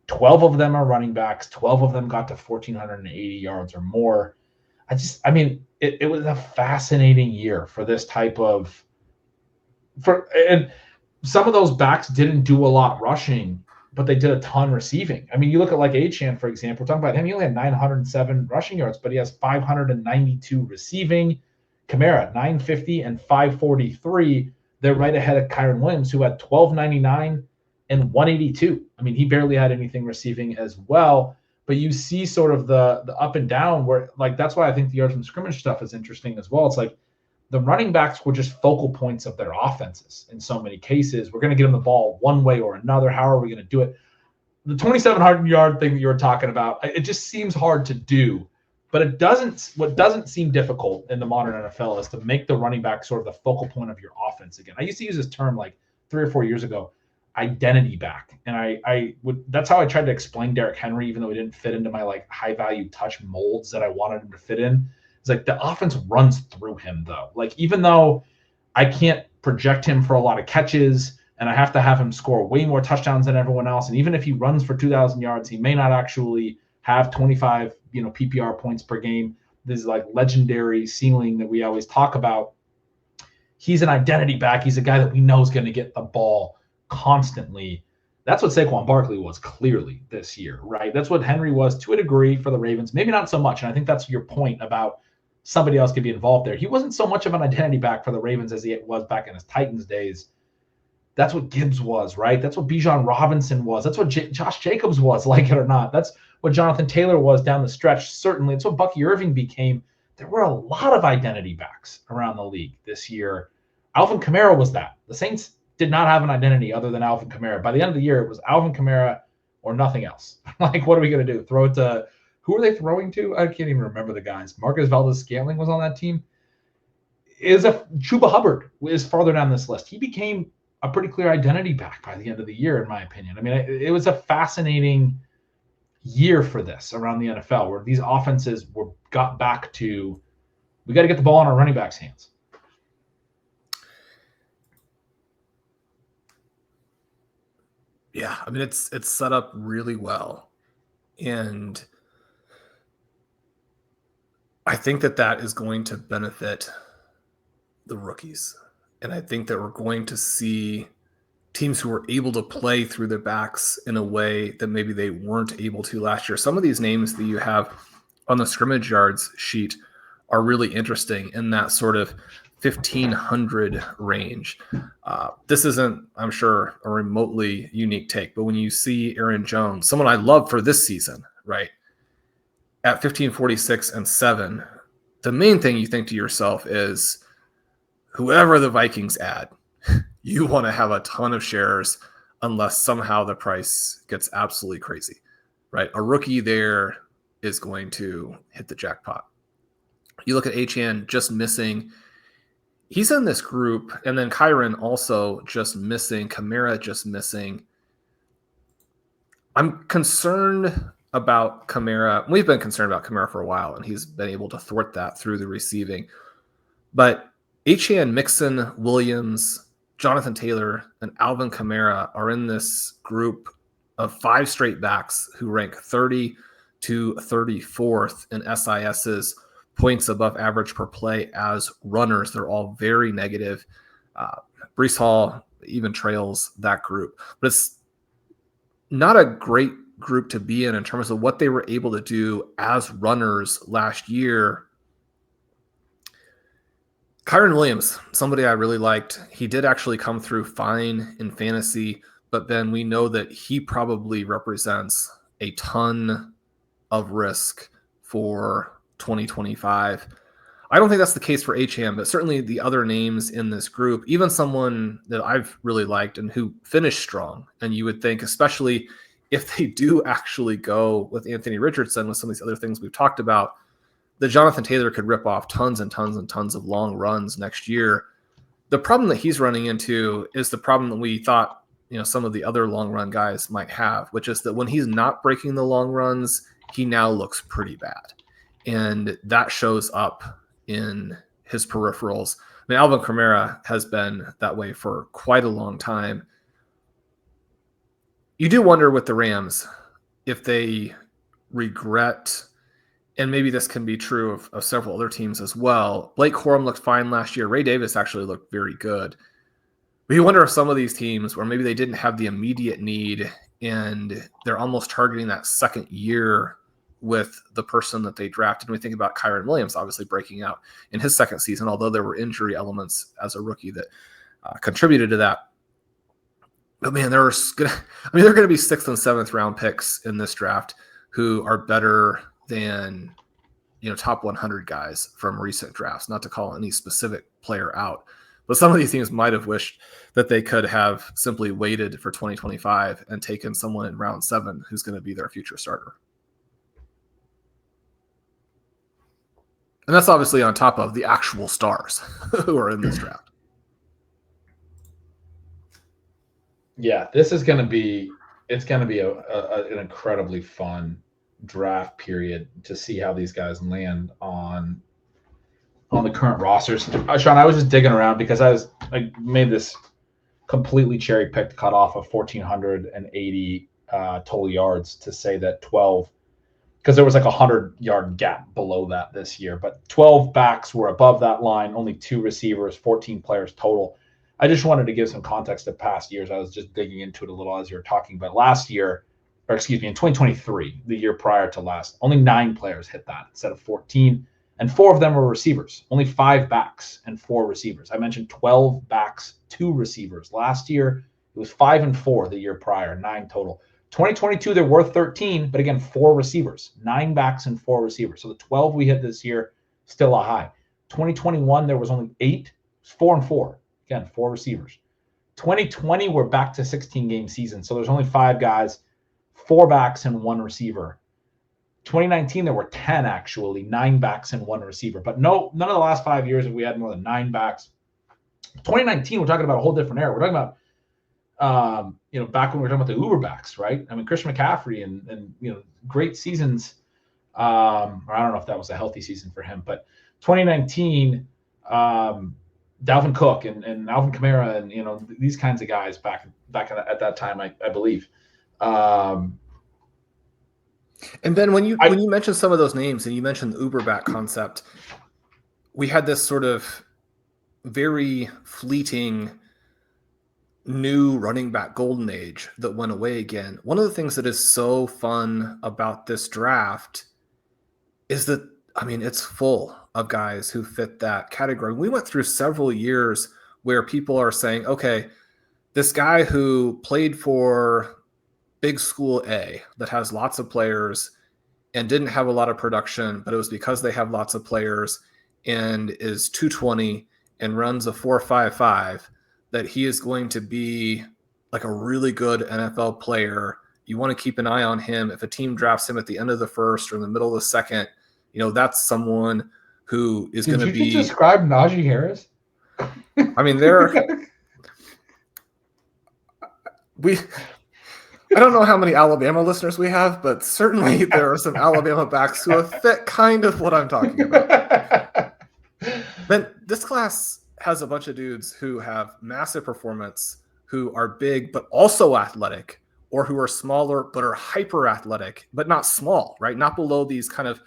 12 of them are running backs. 12 of them got to 1,480 yards or more. It was a fascinating year for this type of and some of those backs didn't do a lot rushing, but they did a ton receiving. I mean, you look at like Achane, for example, we're talking about him. He only had 907 rushing yards, but he has 592 receiving. Kamara, 950 and 543. They're right ahead of Kyron Williams, who had 1,299 and 182. I mean, he barely had anything receiving as well. But you see sort of the up and down where, like, that's why I think the yards from scrimmage stuff is interesting as well. It's like the running backs were just focal points of their offenses in so many cases. We're going to get them the ball one way or another. How are we going to do it? The 2,700-yard thing that you were talking about, it just seems hard to do. But what doesn't seem difficult in the modern NFL is to make the running back sort of the focal point of your offense again. I used to use this term like 3 or 4 years ago, identity back. And that's how I tried to explain Derrick Henry, even though he didn't fit into my like high value touch molds that I wanted him to fit in. It's like the offense runs through him though. Like, even though I can't project him for a lot of catches and I have to have him score way more touchdowns than everyone else, and even if he runs for 2,000 yards, he may not actually have 25, PPR points per game. This is like legendary ceiling that we always talk about. He's an identity back. He's a guy that we know is going to get the ball constantly. That's what Saquon Barkley was clearly this year, right? That's what Henry was to a degree for the Ravens. Maybe not so much. And I think that's your point about somebody else could be involved there. He wasn't so much of an identity back for the Ravens as he was back in his Titans days. That's what Gibbs was, right? That's what Bijan Robinson was. That's what Josh Jacobs was, like it or not. That's what Jonathan Taylor was down the stretch. Certainly, it's what Bucky Irving became. There were a lot of identity backs around the league this year. Alvin Kamara was that. The Saints did not have an identity other than Alvin Kamara. By the end of the year, it was Alvin Kamara or nothing else. Like, what are we going to do? Throw it to – who are they throwing to? I can't even remember the guys. Marcus Valdes-Scantling was on that team. Chuba Hubbard is farther down this list. He became a pretty clear identity back by the end of the year, in my opinion. I mean, it was a fascinating year for this around the NFL, where these offenses got back to, we got to get the ball in our running backs' hands. Yeah, I mean, it's set up really well. And I think that is going to benefit the rookies. And I think that we're going to see teams who are able to play through their backs in a way that maybe they weren't able to last year. Some of these names that you have on the scrimmage yards sheet are really interesting in that sort of 1,500 range. This isn't, I'm sure, a remotely unique take, but when you see Aaron Jones, someone I love for this season, right, at 1,546 and 7, the main thing you think to yourself is, whoever the Vikings add, you want to have a ton of shares unless somehow the price gets absolutely crazy, right? A rookie there is going to hit the jackpot. You look at Achane just missing. He's in this group, and then Kyron also just missing, Kamara just missing. I'm concerned about Kamara. We've been concerned about Kamara for a while, and he's been able to thwart that through the receiving. But Achane, Mixon, Williams, Jonathan Taylor, and Alvin Kamara are in this group of 5 straight backs who rank 30 to 34th in SIS's points above average per play as runners. They're all very negative. Breece Hall even trails that group. But it's not a great group to be in terms of what they were able to do as runners last year. Kyron Williams, somebody I really liked. He did actually come through fine in fantasy, but then we know that he probably represents a ton of risk for 2025. I don't think that's the case for HM, but certainly the other names in this group, even someone that I've really liked and who finished strong. And you would think, especially if they do actually go with Anthony Richardson with some of these other things we've talked about, that Jonathan Taylor could rip off tons and tons and tons of long runs next year. The problem that he's running into is the problem that we thought, some of the other long run guys might have, which is that when he's not breaking the long runs, he now looks pretty bad. And that shows up in his peripherals. I mean, Alvin Kamara has been that way for quite a long time. You do wonder with the Rams if they regret, and maybe this can be true of several other teams as well. Blake Corum looked fine last year. Ray Davis actually looked very good. But you wonder if some of these teams where maybe they didn't have the immediate need and they're almost targeting that second year with the person that they drafted. And we think about Kyron Williams obviously breaking out in his second season, although there were injury elements as a rookie that contributed to that. But man, there are going to be 6th and 7th round picks in this draft who are better than top 100 guys from recent drafts. Not to call any specific player out, but some of these teams might have wished that they could have simply waited for 2025 and taken someone in round 7 who's going to be their future starter. And that's obviously on top of the actual stars who are in this draft. Yeah, this is going to be an incredibly fun draft period to see how these guys land on the current rosters. Shawn, I was just digging around because I made this completely cherry-picked cutoff of 1,480 total yards to say that 12, because there was like a 100-yard gap below that this year, but 12 backs were above that line, only 2 receivers, 14 players total. I just wanted to give some context to past years. I was just digging into it a little as you were talking, but in 2023, the year prior to last, only 9 players hit that instead of 14, and 4 of them were receivers. Only 5 backs and 4 receivers. I mentioned 12 backs, 2 receivers. Last year, it was 5 and 4 the year prior, 9 total. 2022, there were 13, but again, 4 receivers, 9 backs and 4 receivers. So the 12 we hit this year, still a high. 2021, there was only 8, 4 and 4. Again, 4 receivers. 2020, we're back to 16-game season. So there's only 5 guys, 4 backs and 1 receiver. 2019, there were 10 actually, 9 backs and 1 receiver. But none of the last 5 years have we had more than 9 backs. 2019, we're talking about a whole different era. We're talking about, back when we were talking about the Uber backs, right? I mean, Christian McCaffrey and great seasons. Or I don't know if that was a healthy season for him, but 2019. Dalvin Cook and Alvin Kamara and these kinds of guys back at that time, I believe. And Ben, when you mentioned some of those names and you mentioned the Uber back concept, we had this sort of very fleeting new running back golden age that went away again. One of the things that is so fun about this draft is that, it's full of guys who fit that category. We went through several years where people are saying, okay, this guy who played for big school A that has lots of players and didn't have a lot of production, but it was because they have lots of players and is 220 and runs a 4.55, that he is going to be like a really good NFL player. You want to keep an eye on him. If a team drafts him at the end of the first or in the middle of the second, that's someone who is going to be. Did you describe Najee Harris? I don't know how many Alabama listeners we have, but certainly there are some Alabama backs who have fit kind of what I'm talking about. Then this class has a bunch of dudes who have massive performance, who are big but also athletic, or who are smaller but are hyper athletic, but not small, right? Not below these kind of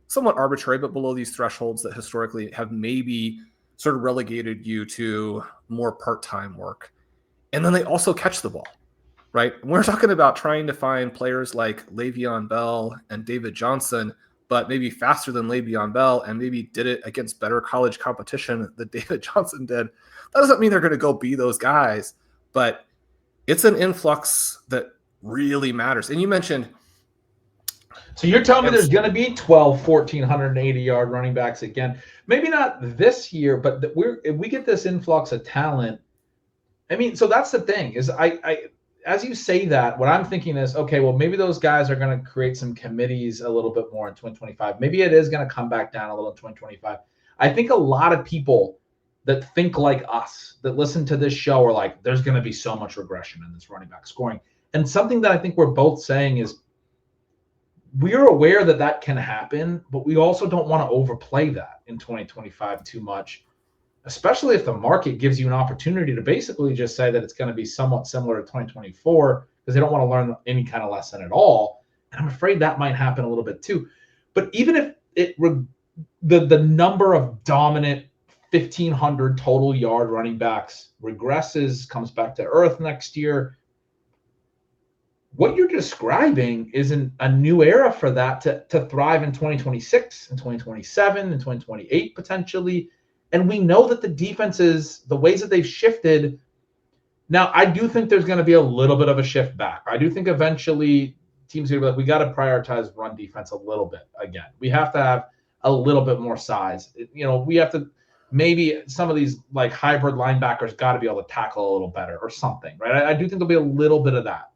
somewhat arbitrary, but below these thresholds that historically have maybe sort of relegated you to more part-time work. And then they also catch the ball, right? We're talking about trying to find players like Le'Veon Bell and David Johnson, but maybe faster than Le'Veon Bell and maybe did it against better college competition than David Johnson did. That doesn't mean they're going to go be those guys, but it's an influx that really matters. And you mentioned So you're telling me there's going to be 12, 1,480-yard running backs again. Maybe not this year, but if we get this influx of talent, I mean, so that's the thing is I as you say that, what I'm thinking is, okay, well, maybe those guys are going to create some committees a little bit more in 2025. Maybe it is going to come back down a little in 2025. I think a lot of people that think like us, that listen to this show, are like, there's going to be so much regression in this running back scoring. And something that I think we're both saying is we're aware that that can happen, but we also don't want to overplay that in 2025 too much, especially if the market gives you an opportunity to basically just say that it's going to be somewhat similar to 2024 because they don't want to learn any kind of lesson at all. And I'm afraid that might happen a little bit too. But even if the number of dominant 1,500 total yard running backs regresses, comes back to earth next year, what you're describing is a new era for that to thrive in 2026 and 2027 and 2028 potentially. And we know that the defenses, the ways that they've shifted. Now, I do think there's going to be a little bit of a shift back. I do think eventually teams are going to be like, we got to prioritize run defense a little bit again. We have to have a little bit more size. We have to, maybe some of these like hybrid linebackers got to be able to tackle a little better or something, right? I do think there'll be a little bit of that.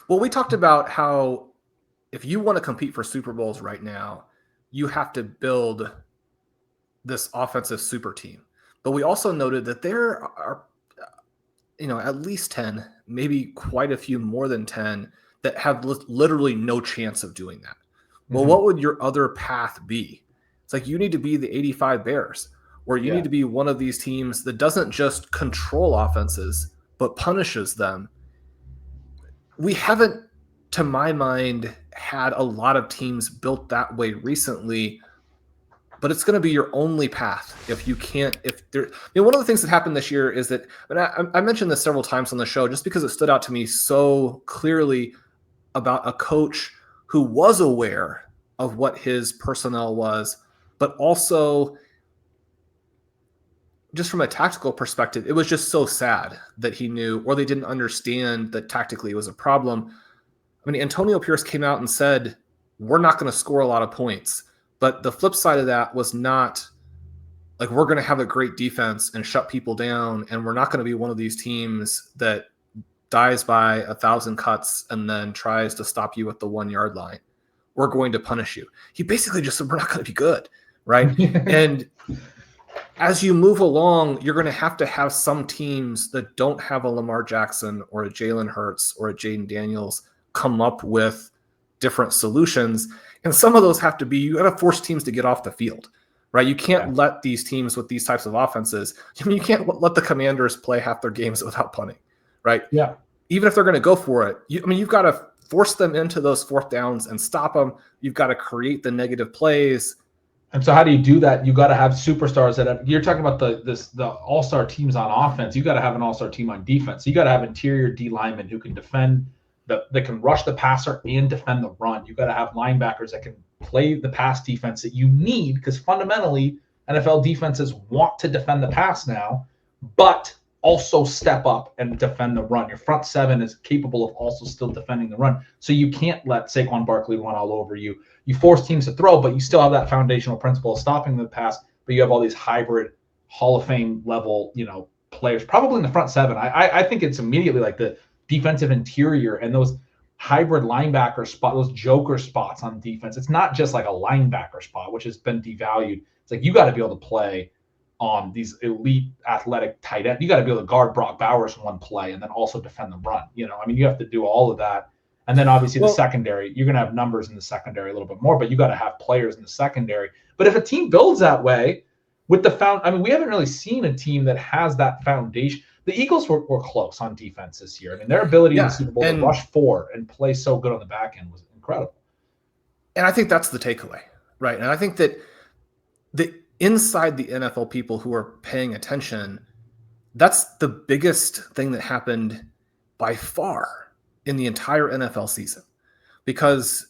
Well, we talked about how if you want to compete for Super Bowls right now, you have to build this offensive super team. But we also noted that there are, at least 10, maybe quite a few more than 10 that have literally no chance of doing that. Well, what would your other path be? It's like you need to be the 85 Bears, or you need to be one of these teams that doesn't just control offenses, but punishes them. We haven't, to my mind, had a lot of teams built that way recently, but it's going to be your only path if you can't. One of the things that happened this year is that, and I mentioned this several times on the show, just because it stood out to me so clearly about a coach who was aware of what his personnel was, but also just from a tactical perspective, it was just so sad that he knew, or they didn't understand that tactically it was a problem. I mean, Antonio Pierce came out and said, we're not going to score a lot of points. But the flip side of that was not like we're going to have a great defense and shut people down, and we're not going to be one of these teams that dies by 1,000 cuts and then tries to stop you at the 1 yard line. We're going to punish you. He basically just said, we're not going to be good, right? And as you move along, you're going to have some teams that don't have a Lamar Jackson or a Jalen Hurts or a Jaden Daniels come up with different solutions. And some of those have to be, you got to force teams to get off the field, right? You can't let these teams with these types of offenses, you can't let the Commanders play half their games without punting, right? Yeah. Even if they're going to go for it, you've got to force them into those fourth downs and stop them. You've got to create the negative plays. And so how do you do that? You got to have superstars you're talking about the all-star teams on offense. You got to have an all-star team on defense. You got to have interior D linemen who can defend that can rush the passer and defend the run. You got to have linebackers that can play the pass defense that you need, because fundamentally NFL defenses want to defend the pass now, but also step up and defend the run. Your front seven is capable of also still defending the run. So you can't let Saquon Barkley run all over you. You force teams to throw, but you still have that foundational principle of stopping the pass, but you have all these hybrid Hall of Fame level, players, probably in the front seven. I think it's immediately like the defensive interior and those hybrid linebacker spot, those joker spots on defense. It's not just like a linebacker spot, which has been devalued. It's like you got to be able to play on these elite athletic tight end. You got to be able to guard Brock Bowers in one play and then also defend the run. You have to do all of that. And then obviously the secondary, you're going to have numbers in the secondary a little bit more, but you got to have players in the secondary. But if a team builds that way with we haven't really seen a team that has that foundation. The Eagles were close on defense this year. I mean, their ability in the Super Bowl to rush 4 and play so good on the back end was incredible. And I think that's the takeaway, right? And I think that inside the NFL people who are paying attention, that's the biggest thing that happened by far in the entire NFL season, because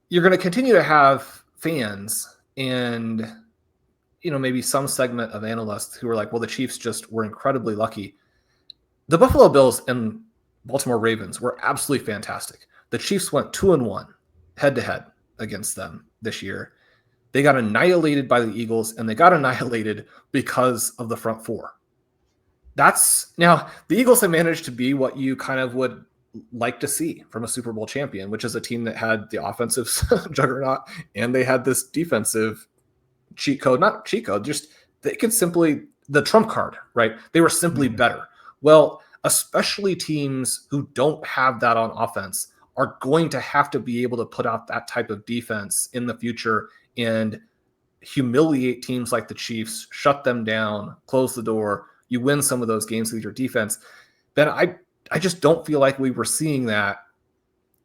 you're going to continue to have fans and, maybe some segment of analysts who are like, well, the Chiefs just were incredibly lucky. The Buffalo Bills and Baltimore Ravens were absolutely fantastic. The Chiefs went 2-1 head to head against them this year. They got annihilated by the Eagles, and they got annihilated because of the front four. Now the Eagles have managed to be what you kind of would like to see from a Super Bowl champion, which is a team that had the offensive juggernaut and they had this defensive cheat code, not cheat code, just they could simply, the trump card, right? They were simply better. Well, especially teams who don't have that on offense are going to have to be able to put out that type of defense in the future and humiliate teams like the Chiefs, shut them down, close the door. You win some of those games with your defense. Then I just don't feel like we were seeing that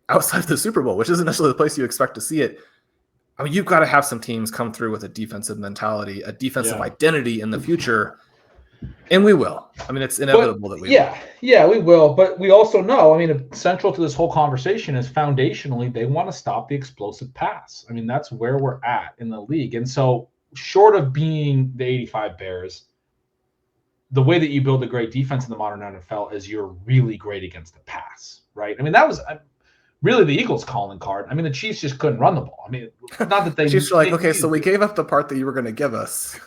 outside of the Super Bowl, which isn't necessarily the place you expect to see it. I mean, you've got to have some teams come through with a defensive mentality, a defensive identity in the future, and we will. I mean, it's inevitable that we will. Yeah, we will. But we also know, I mean, central to this whole conversation is foundationally they want to stop the explosive pass. I mean, that's where we're at in the league. And so short of being the 85 Bears, the way that you build a great defense in the modern NFL is you're really great against the pass, right? I mean, that was really the Eagles' calling card. I mean, the Chiefs just couldn't run the ball. I mean, not that they... Chiefs were like, okay, so we gave up the part that you were going to give us,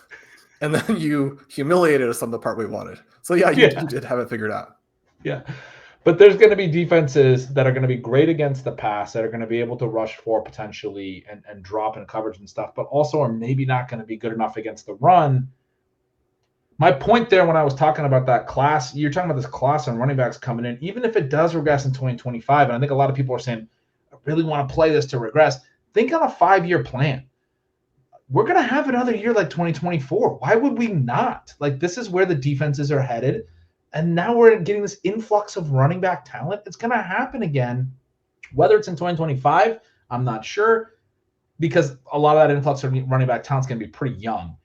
and then you humiliated us on the part we wanted. So, you did have it figured out. Yeah. But there's going to be defenses that are going to be great against the pass, that are going to be able to rush for potentially and drop in coverage and stuff, but also are maybe not going to be good enough against the run. My point there when I was talking about that class, you're talking about this class on running backs coming in, even if it does regress in 2025, and I think a lot of people are saying, I really want to play this to regress. Think on a 5-year plan. We're going to have another year like 2024. Why would we not? Like, this is where the defenses are headed, and now we're getting this influx of running back talent. It's going to happen again. Whether it's in 2025, I'm not sure, because a lot of that influx of running back talent is going to be pretty young.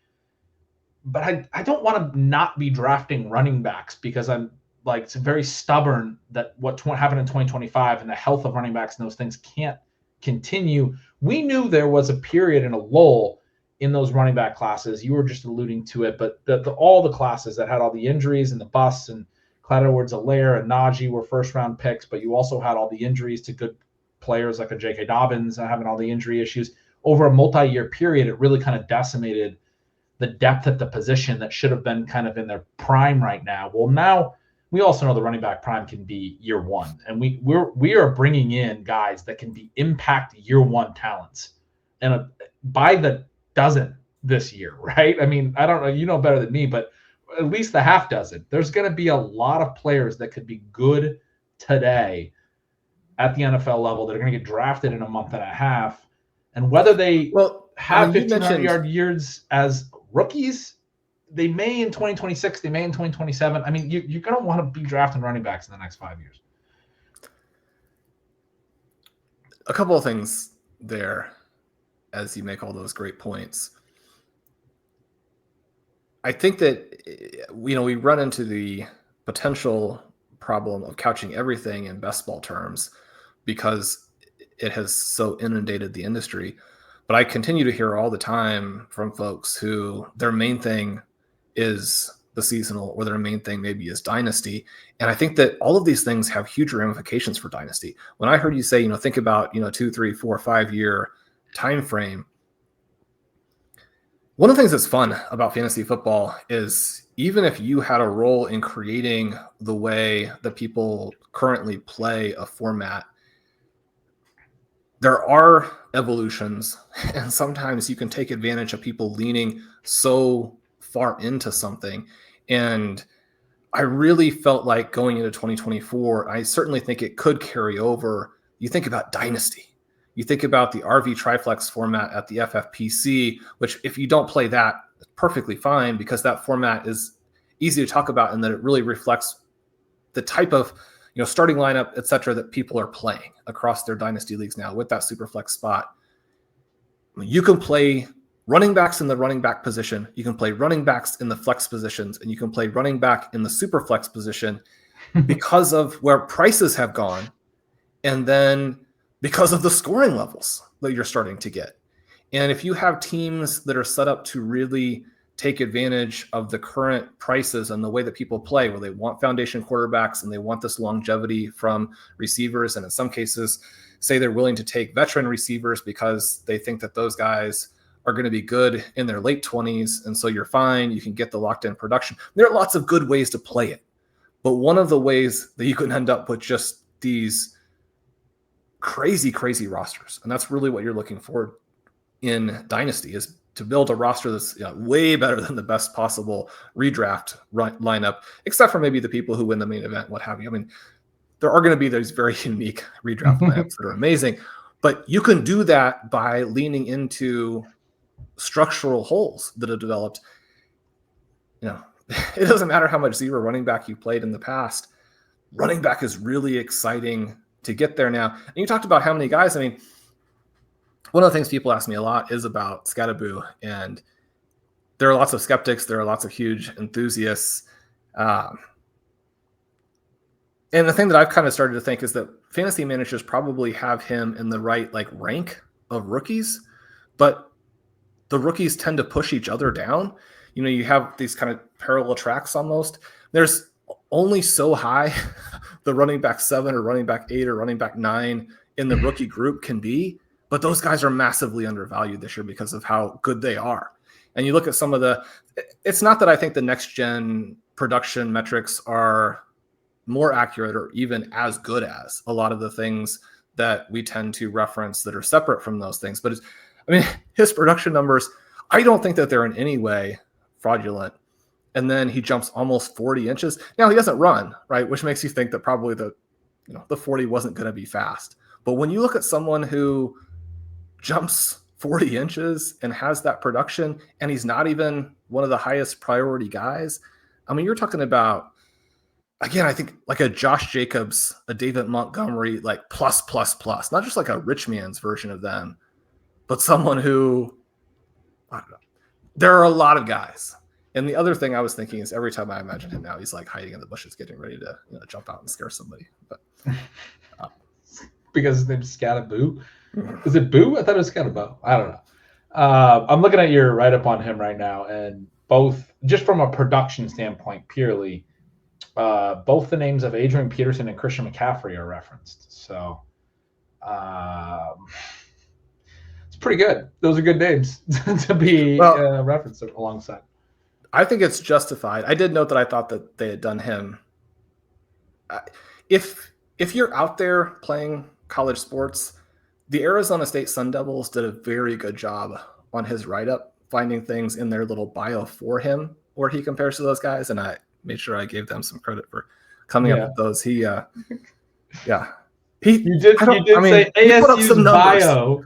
But I don't want to not be drafting running backs because I'm like, it's very stubborn that what happened in 2025 and the health of running backs and those things can't continue. We knew there was a period and a lull in those running back classes. You were just alluding to it, but all the classes that had all the injuries and the busts, and Clyde Edwards-Helaire and Najee were first-round picks, but you also had all the injuries to good players like a J.K. Dobbins having all the injury issues. Over a multi-year period, it really kind of decimated the depth at the position that should have been kind of in their prime right now. Well, now we also know the running back prime can be year one, and we are bringing in guys that can be impact year one talents, and by the dozen this year, right? I mean, I don't know, you know better than me, but at least the half dozen. There's going to be a lot of players that could be good today at the NFL level that are going to get drafted in a month and a half, and whether they have 1,500 yards as rookies, they may in 2026, they may in 2027. I mean, you're going to want to be drafting running backs in the next 5 years. A couple of things there as you make all those great points. I think that, we run into the potential problem of couching everything in best ball terms because it has so inundated the industry. But I continue to hear all the time from folks who their main thing is the seasonal, or their main thing maybe is dynasty. And I think that all of these things have huge ramifications for dynasty. When I heard you say, think about, 2, 3, 4, 5 year time frame. One of the things that's fun about fantasy football is even if you had a role in creating the way that people currently play a format, there are evolutions, and sometimes you can take advantage of people leaning so far into something. And I really felt like going into 2024, I certainly think it could carry over. You think about dynasty. You think about the RV Triflex format at the FFPC, which if you don't play that, it's perfectly fine because that format is easy to talk about and that it really reflects the type of starting lineup, et cetera, that people are playing across their dynasty leagues now with that super flex spot. You can play running backs in the running back position. You can play running backs in the flex positions, and you can play running back in the super flex position because of where prices have gone. And then because of the scoring levels that you're starting to get. And if you have teams that are set up to really take advantage of the current prices and the way that people play, where they want foundation quarterbacks and they want this longevity from receivers. And in some cases, say they're willing to take veteran receivers because they think that those guys are going to be good in their late 20s. And so you're fine. You can get the locked in production. There are lots of good ways to play it. But one of the ways that you can end up with just these crazy, crazy rosters, and that's really what you're looking for in Dynasty, is to build a roster that's way better than the best possible redraft lineup, except for maybe the people who win the main event, what have you. I mean, there are going to be those very unique redraft lineups that are amazing, but you can do that by leaning into structural holes that have developed. It doesn't matter how much zero running back you played in the past. Running back is really exciting to get there now. And you talked about how many guys. I mean, one of the things people ask me a lot is about Scatterboo, and there are lots of skeptics. There are lots of huge enthusiasts. And the thing that I've kind of started to think is that fantasy managers probably have him in the right rank of rookies, but the rookies tend to push each other down. You have these kind of parallel tracks almost. There's only so high the running back 7 or running back 8 or running back 9 in the rookie group can be, but those guys are massively undervalued this year because of how good they are. And you look at some of it's not that I think the next gen production metrics are more accurate or even as good as a lot of the things that we tend to reference that are separate from those things. But his production numbers, I don't think that they're in any way fraudulent. And then he jumps almost 40 inches. Now he doesn't run, right? Which makes you think that probably the 40 wasn't going to be fast. But when you look at someone who jumps 40 inches and has that production, and he's not even one of the highest priority guys, you're talking about, again, I think like a Josh Jacobs, a David Montgomery, plus, not just like a rich man's version of them, but someone who, I don't know. There are a lot of guys. And the other thing I was thinking is every time I imagine him now, he's hiding in the bushes, getting ready to jump out and scare somebody. But because his name's Scatterboo. Is it Boo? I thought it was Scatterboo. I don't know. I'm looking at your write-up on him right now, and both, just from a production standpoint purely, both the names of Adrian Peterson and Christian McCaffrey are referenced. So it's pretty good. Those are good names to be referenced alongside. I think it's justified. I did note that I thought that they had done him. If you're out there playing college sports, the Arizona State Sun Devils did a very good job on his write-up, finding things in their little bio for him where he compares to those guys, and I made sure I gave them some credit for coming up with those. You did say ASU's bio.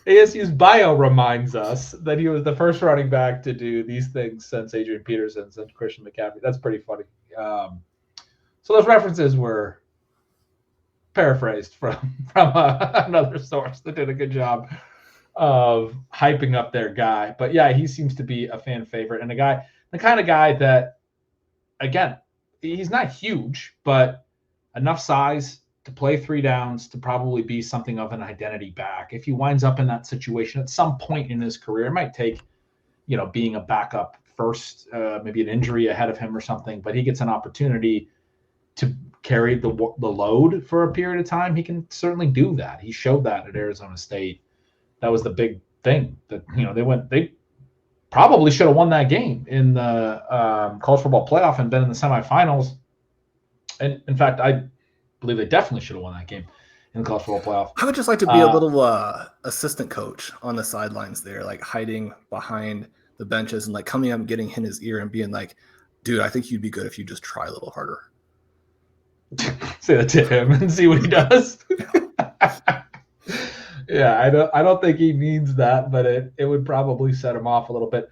ASU's bio reminds us that he was the first running back to do these things since Adrian Peterson, since Christian McCaffrey. That's pretty funny. So those references were paraphrased from another source that did a good job of hyping up their guy. But yeah, he seems to be a fan favorite and the kind of guy that, again, he's not huge, but enough size to play 3 downs, to probably be something of an identity back. If he winds up in that situation at some point in his career, it might take, being a backup first, maybe an injury ahead of him or something, but he gets an opportunity to carry the load for a period of time. He can certainly do that. He showed that at Arizona State. That was the big thing that, they probably should have won that game in the college football playoff and been in the semifinals. And in fact, I believe they definitely should have won that game in the college football playoff. I would just like to be a little assistant coach on the sidelines there, hiding behind the benches and coming up and getting in his ear and being like, dude, I think you'd be good if you just try a little harder. Say that to him and see what he does. Yeah, I don't think he means that, but it would probably set him off a little bit.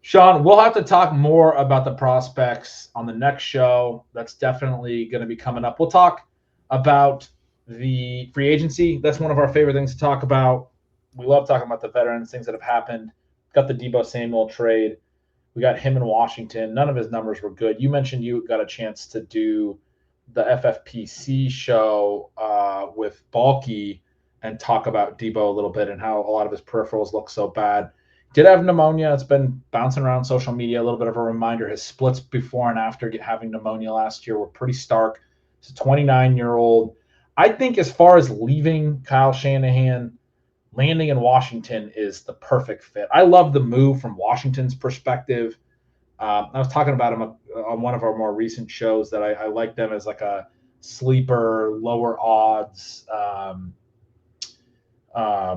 Shawn, we'll have to talk more about the prospects on the next show. That's definitely going to be coming up. We'll talk about the free agency. That's one of our favorite things to talk about. We love talking about the veterans, things that have happened. Got the Deebo Samuel trade. We got him in Washington. None of his numbers were good. You mentioned you got a chance to do the FFPC show with Balky and talk about Deebo a little bit and how a lot of his peripherals look so bad. Did have pneumonia. It's been bouncing around social media. A little bit of a reminder. His splits before and after having pneumonia last year were pretty stark. He's a 29-year-old. I think as far as leaving Kyle Shanahan, landing in Washington is the perfect fit. I love the move from Washington's perspective. I was talking about him on one of our more recent shows that I like them as like a sleeper, lower odds,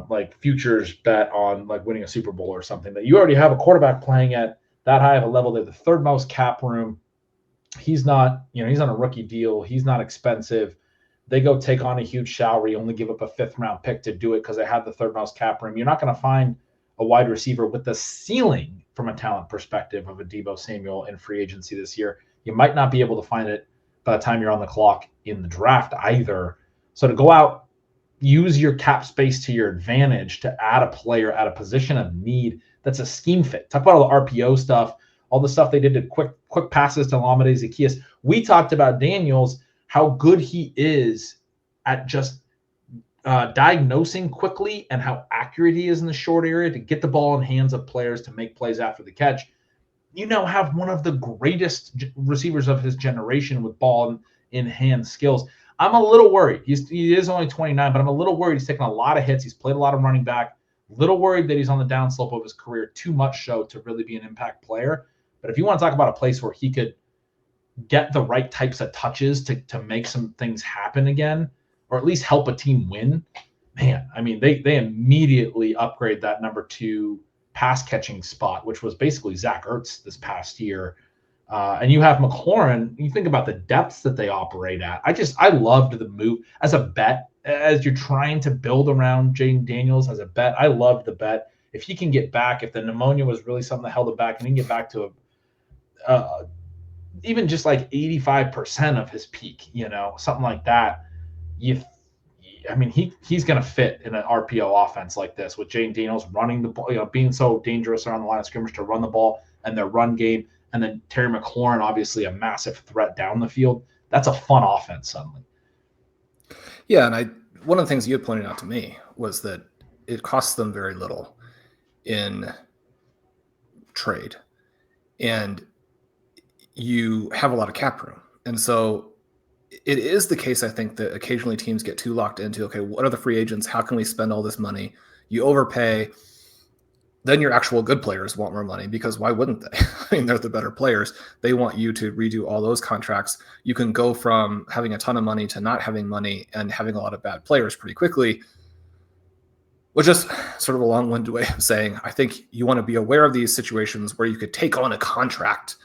like futures bet on like winning a Super Bowl or something. That you already have a quarterback playing at that high of a level. They're the third most cap room. He's not, he's on a rookie deal. He's not expensive. They go take on a huge salary, only give up a 5th-round pick to do it because they have the third most cap room. You're not going to find a wide receiver with the ceiling from a talent perspective of a Deebo Samuel in free agency this year. You might not be able to find it by the time you're on the clock in the draft either. So to go out, use your cap space to your advantage to add a player at a position of need that's a scheme fit. Talk about all the RPO stuff, all the stuff they did to quick passes to Lamade Zaccheaus. We talked about Daniels, how good he is at just diagnosing quickly and how accurate he is in the short area to get the ball in hands of players to make plays after the catch. You now have one of the greatest receivers of his generation with ball in hand skills. I'm a little worried. He is only 29, but I'm a little worried. He's taken a lot of hits. He's played a lot of running back. Little worried that he's on the downslope of his career. Too much so to really be an impact player. But if you want to talk about a place where he could get the right types of touches to make some things happen again, or at least help a team win, man, I mean, they immediately upgrade that number 2 pass catching spot, which was basically Zach Ertz this past year. And you have McLaurin. You think about the depths that they operate at. I loved the move as a bet, as you're trying to build around Jaden Daniels as a bet. I loved the bet. If he can get back, if the pneumonia was really something that held him back, and he can get back to even just like 85% of his peak, something like that. He's going to fit in an RPO offense like this with Jaden Daniels running the ball, being so dangerous around the line of scrimmage to run the ball and their run game. And then Terry McLaurin, obviously a massive threat down the field. That's a fun offense suddenly. Yeah, and one of the things you had pointed out to me was that it costs them very little in trade. And you have a lot of cap room. And so it is the case, I think, that occasionally teams get too locked into, okay, what are the free agents? How can we spend all this money? You overpay. Then your actual good players want more money, because why wouldn't they? I mean, they're the better players. They want you to redo all those contracts. You can go from having a ton of money to not having money and having a lot of bad players pretty quickly, which is sort of a long-winded way of saying, I think you want to be aware of these situations where you could take on a contract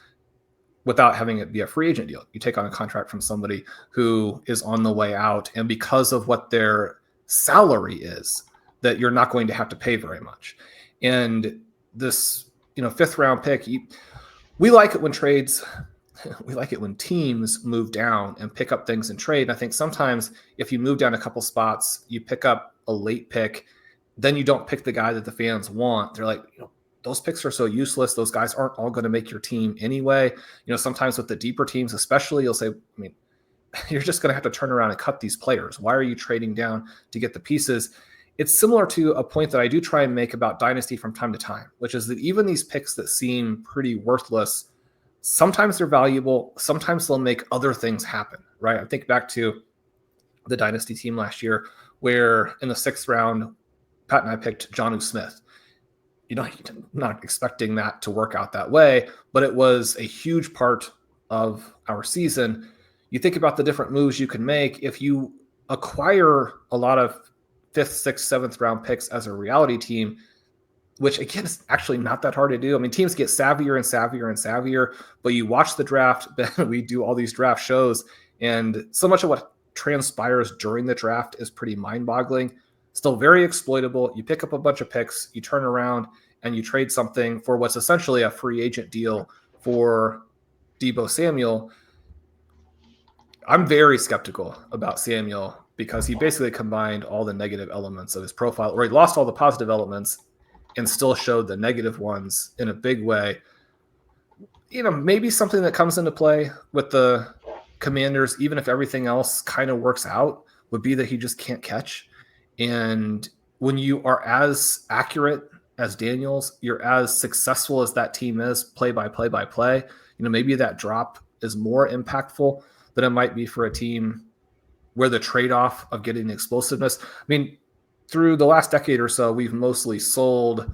without having it be a free agent deal. You take on a contract from somebody who is on the way out, and because of what their salary is, that you're not going to have to pay very much. And this, 5th-round pick, we like it when we like it when teams move down and pick up things in trade. And I think sometimes if you move down a couple spots, you pick up a late pick, then you don't pick the guy that the fans want. They're like, those picks are so useless. Those guys aren't all going to make your team anyway. Sometimes with the deeper teams, especially, you'll say, you're just going to have to turn around and cut these players. Why are you trading down to get the pieces? It's similar to a point that I do try and make about Dynasty from time to time, which is that even these picks that seem pretty worthless, sometimes they're valuable. Sometimes they'll make other things happen, right? I think back to the Dynasty team last year, where in the 6th round, Pat and I picked Jonnu Smith. I'm not expecting that to work out that way, but it was a huge part of our season. You think about the different moves you can make. If you acquire a lot of 5th, 6th, 7th round picks as a reality team, which again is actually not that hard to do. Teams get savvier and savvier and savvier, but you watch the draft. We do all these draft shows, and so much of what transpires during the draft is pretty mind-boggling. Still very exploitable. You pick up a bunch of picks, you turn around and you trade something for what's essentially a free agent deal for Deebo Samuel. I'm very skeptical about Samuel because he basically combined all the negative elements of his profile, or he lost all the positive elements and still showed the negative ones in a big way. Maybe something that comes into play with the Commanders, even if everything else kind of works out, would be that he just can't catch. And when you are as accurate as Daniels, you're as successful as that team is play by play. Maybe that drop is more impactful than it might be for a team where the trade-off of getting explosiveness. I mean, through the last decade or so, we've mostly sold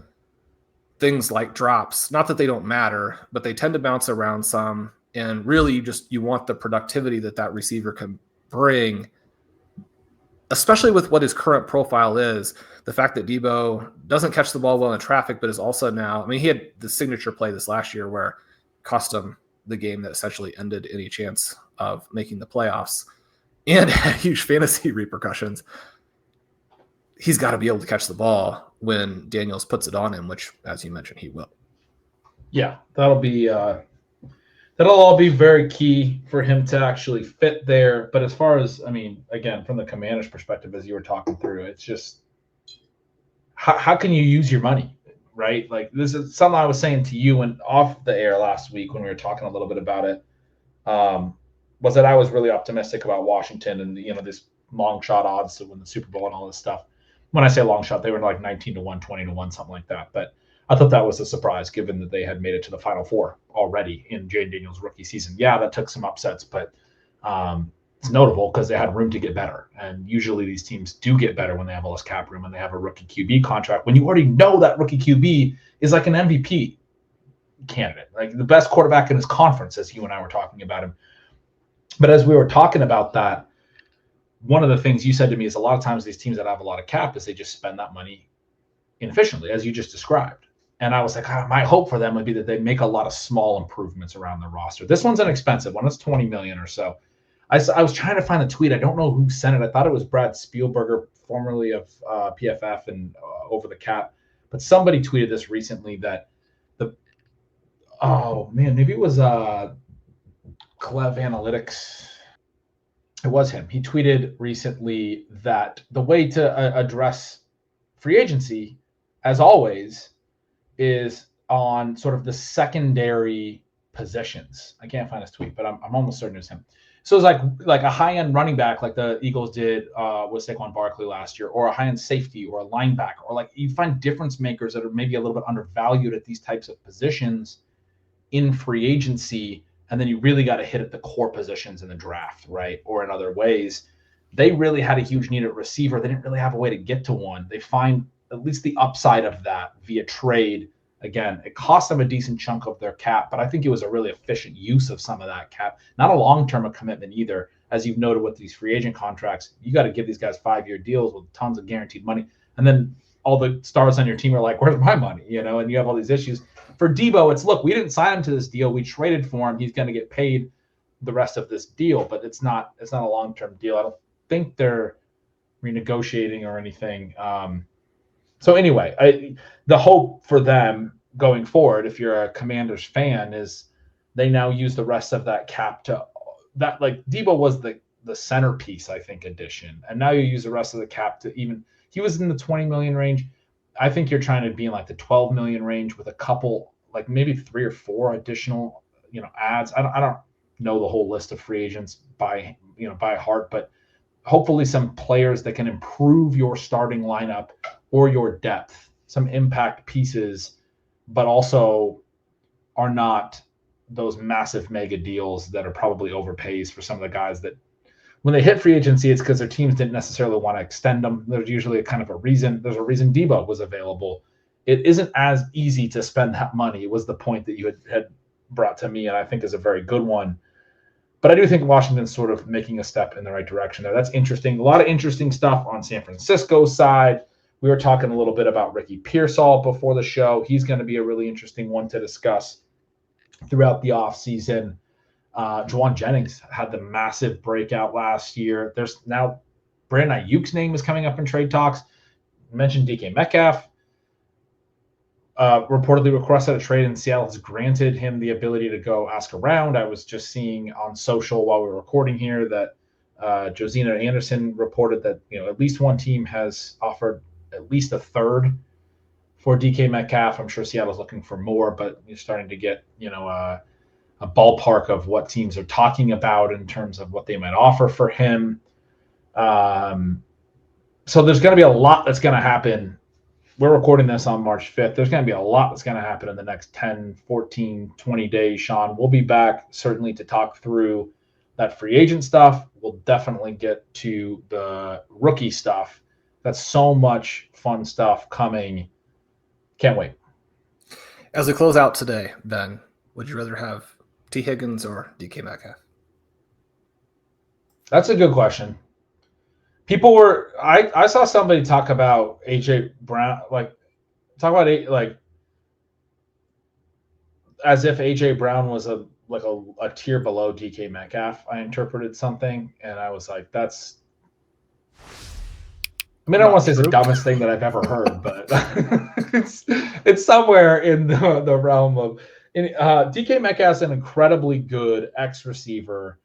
things like drops. Not that they don't matter, but they tend to bounce around some. And really, you want the productivity that receiver can bring, especially with what his current profile is. The fact that Debo doesn't catch the ball well in traffic, but is also now, he had the signature play this last year where cost him the game that essentially ended any chance of making the playoffs and had huge fantasy repercussions. He's got to be able to catch the ball when Daniels puts it on him, which, as you mentioned, he will. Yeah, that'll all be very key for him to actually fit there. But as far as, again, from the Commanders' perspective, as you were talking through, it's just how can you use your money, right? Like, this is something I was saying to you and off the air last week when we were talking a little bit about it, was that I was really optimistic about Washington and, this long shot odds to win the Super Bowl and all this stuff. When I say long shot, they were like 19-1, 20-1, something like that. But I thought that was a surprise given that they had made it to the Final Four already in Jayden Daniels' rookie season. Yeah, that took some upsets, but it's notable because they had room to get better. And usually these teams do get better when they have all this cap room and they have a rookie QB contract. When you already know that rookie QB is like an MVP candidate, like the best quarterback in his conference, as you and I were talking about him. But as we were talking about that, one of the things you said to me is a lot of times these teams that have a lot of cap is they just spend that money inefficiently, as you just described. And I was like, my hope for them would be that they make a lot of small improvements around their roster. This one's an expensive one. It's $20 million or so. I was trying to find the tweet. I don't know who sent it. I thought it was Brad Spielberger, formerly of PFF and Over the Cap. But somebody tweeted this recently that maybe it was Clev Analytics. It was him. He tweeted recently that the way to address free agency, as always, is on sort of the secondary positions. I can't find his tweet, but I'm almost certain it's him. So it's like a high-end running back like the Eagles did with Saquon Barkley last year, or a high-end safety or a linebacker, or like you find difference makers that are maybe a little bit undervalued at these types of positions in free agency, and then you really got to hit at the core positions in the draft, right? Or in other ways. They really had a huge need at receiver. They didn't really have a way to get to one. They find at least the upside of that via trade. Again, it cost them a decent chunk of their cap, but I think it was a really efficient use of some of that cap. Not a long-term commitment either. As you've noted with these free agent contracts, you got to give these guys 5-year deals with tons of guaranteed money. And then all the stars on your team are like, where's my money? And you have all these issues. For Debo, it's, look, we didn't sign him to this deal. We traded for him. He's going to get paid the rest of this deal, but it's not a long-term deal. I don't think they're renegotiating or anything. So anyway, the hope for them going forward, if you're a Commanders fan, is they now use the rest of that cap to that, like Debo was the centerpiece, I think, addition. And now you use the rest of the cap to he was in the 20 million range. I think you're trying to be in like the 12 million range with a couple, like maybe 3 or 4 additional, ads. I don't know the whole list of free agents by heart, but hopefully some players that can improve your starting lineup or your depth, some impact pieces, but also are not those massive mega deals that are probably overpays for some of the guys that when they hit free agency, it's because their teams didn't necessarily want to extend them. There's usually a kind of a reason. There's a reason Debo was available. It isn't as easy to spend that money. It was the point that you had brought to me, and I think is a very good one. But I do think Washington's sort of making a step in the right direction there. That's interesting. A lot of interesting stuff on San Francisco's side. We were talking a little bit about Ricky Pearsall before the show. He's going to be a really interesting one to discuss throughout the offseason. Juwan Jennings had the massive breakout last year. There's now Brandon Ayuk's name is coming up in trade talks. I mentioned DK Metcalf. Reportedly requested a trade, and Seattle has granted him the ability to go ask around. I was just seeing on social while we were recording here that Josina Anderson reported that at least one team has offered at least a third for DK Metcalf. I'm sure Seattle's looking for more, but you're starting to get a ballpark of what teams are talking about in terms of what they might offer for him. So there's going to be a lot that's going to happen we're recording this on March 5th. There's going to be a lot that's going to happen in the next 10, 14, 20 days, Sean. We'll be back certainly to talk through that free agent stuff. We'll definitely get to the rookie stuff. That's so much fun stuff coming. Can't wait. As we close out today, Ben, would you rather have T. Higgins or DK Metcalf? That's a good question. I saw somebody talk about AJ Brown, as if AJ Brown was a tier below DK Metcalf. I interpreted something, and I was like, I don't want to say it's the dumbest thing that I've ever heard, but it's somewhere in the realm of DK Metcalf's an incredibly good X receiver,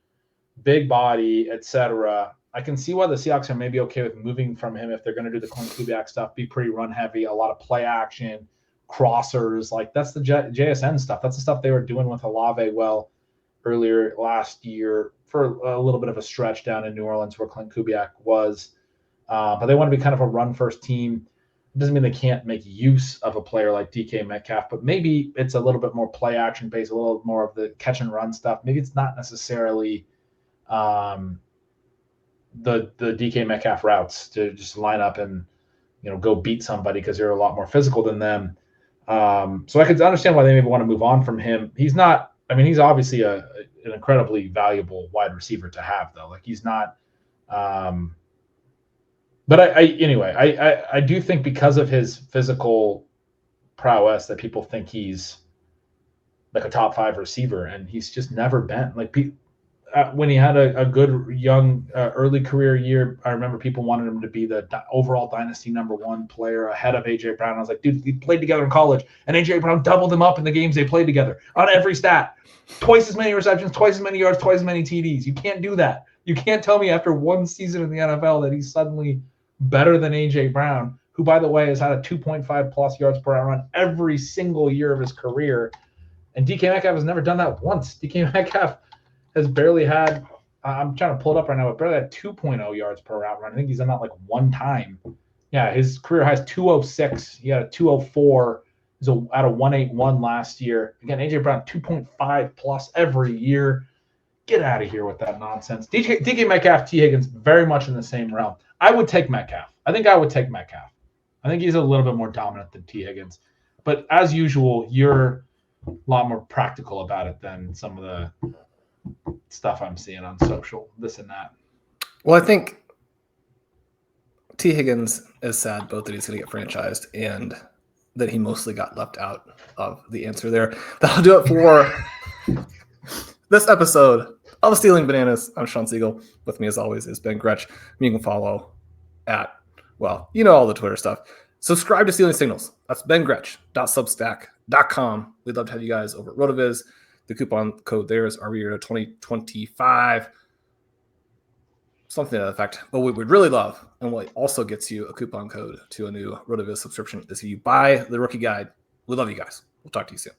big body, etc. I can see why the Seahawks are maybe okay with moving from him if they're going to do the Clint Kubiak stuff, be pretty run heavy, a lot of play action, crossers. Like that's the JSN stuff. That's the stuff they were doing with Olave earlier last year for a little bit of a stretch down in New Orleans where Clint Kubiak was. But they want to be kind of a run-first team. It doesn't mean they can't make use of a player like DK Metcalf, but maybe it's a little bit more play action based, a little more of the catch and run stuff. Maybe it's not necessarily the DK Metcalf routes to just line up and go beat somebody because you're a lot more physical than them. So I could understand why they maybe want to move on from him. He's not. I mean, he's obviously an incredibly valuable wide receiver to have, though. Like he's not. But I do think because of his physical prowess that people think he's like a top 5 receiver, and he's just never been. Like when he had a good young early career year, I remember people wanted him to be the overall dynasty #1 player ahead of AJ Brown. I was like, dude, they played together in college, and AJ Brown doubled him up in the games they played together on every stat. Twice as many receptions, twice as many yards, twice as many TDs. You can't do that. You can't tell me after one season in the NFL that he's suddenly better than AJ Brown, who, by the way, has had a 2.5 plus yards per hour run every single year of his career. And DK Metcalf has never done that once. DK Metcalf has barely had, I'm trying to pull it up right now, but barely had 2.0 yards per route run. I think he's done that like one time. Yeah, his career high is 206. He had a 204. He's at a 181 last year. Again, AJ Brown, 2.5 plus every year. Get out of here with that nonsense. DK Metcalf, T. Higgins, very much in the same realm. I would take Metcalf. I think I would take Metcalf. I think he's a little bit more dominant than T. Higgins. But as usual, you're a lot more practical about it than some of the stuff I'm seeing on social, this and that. Well, I think T. Higgins is sad both that he's going to get franchised and that he mostly got left out of the answer there. That'll do it for this episode of Stealing Bananas. I'm Shawn Siegele. With me, as always, is Ben Gretch. You can follow at, all the Twitter stuff. Subscribe to Stealing Signals. That's bengretch.substack.com. We'd love to have you guys over at RotoViz. The coupon code there is RVRO2025. Something to that effect. But what we'd really love, and what also gets you a coupon code to a new RotoViz subscription, is if you buy the rookie guide. We love you guys. We'll talk to you soon.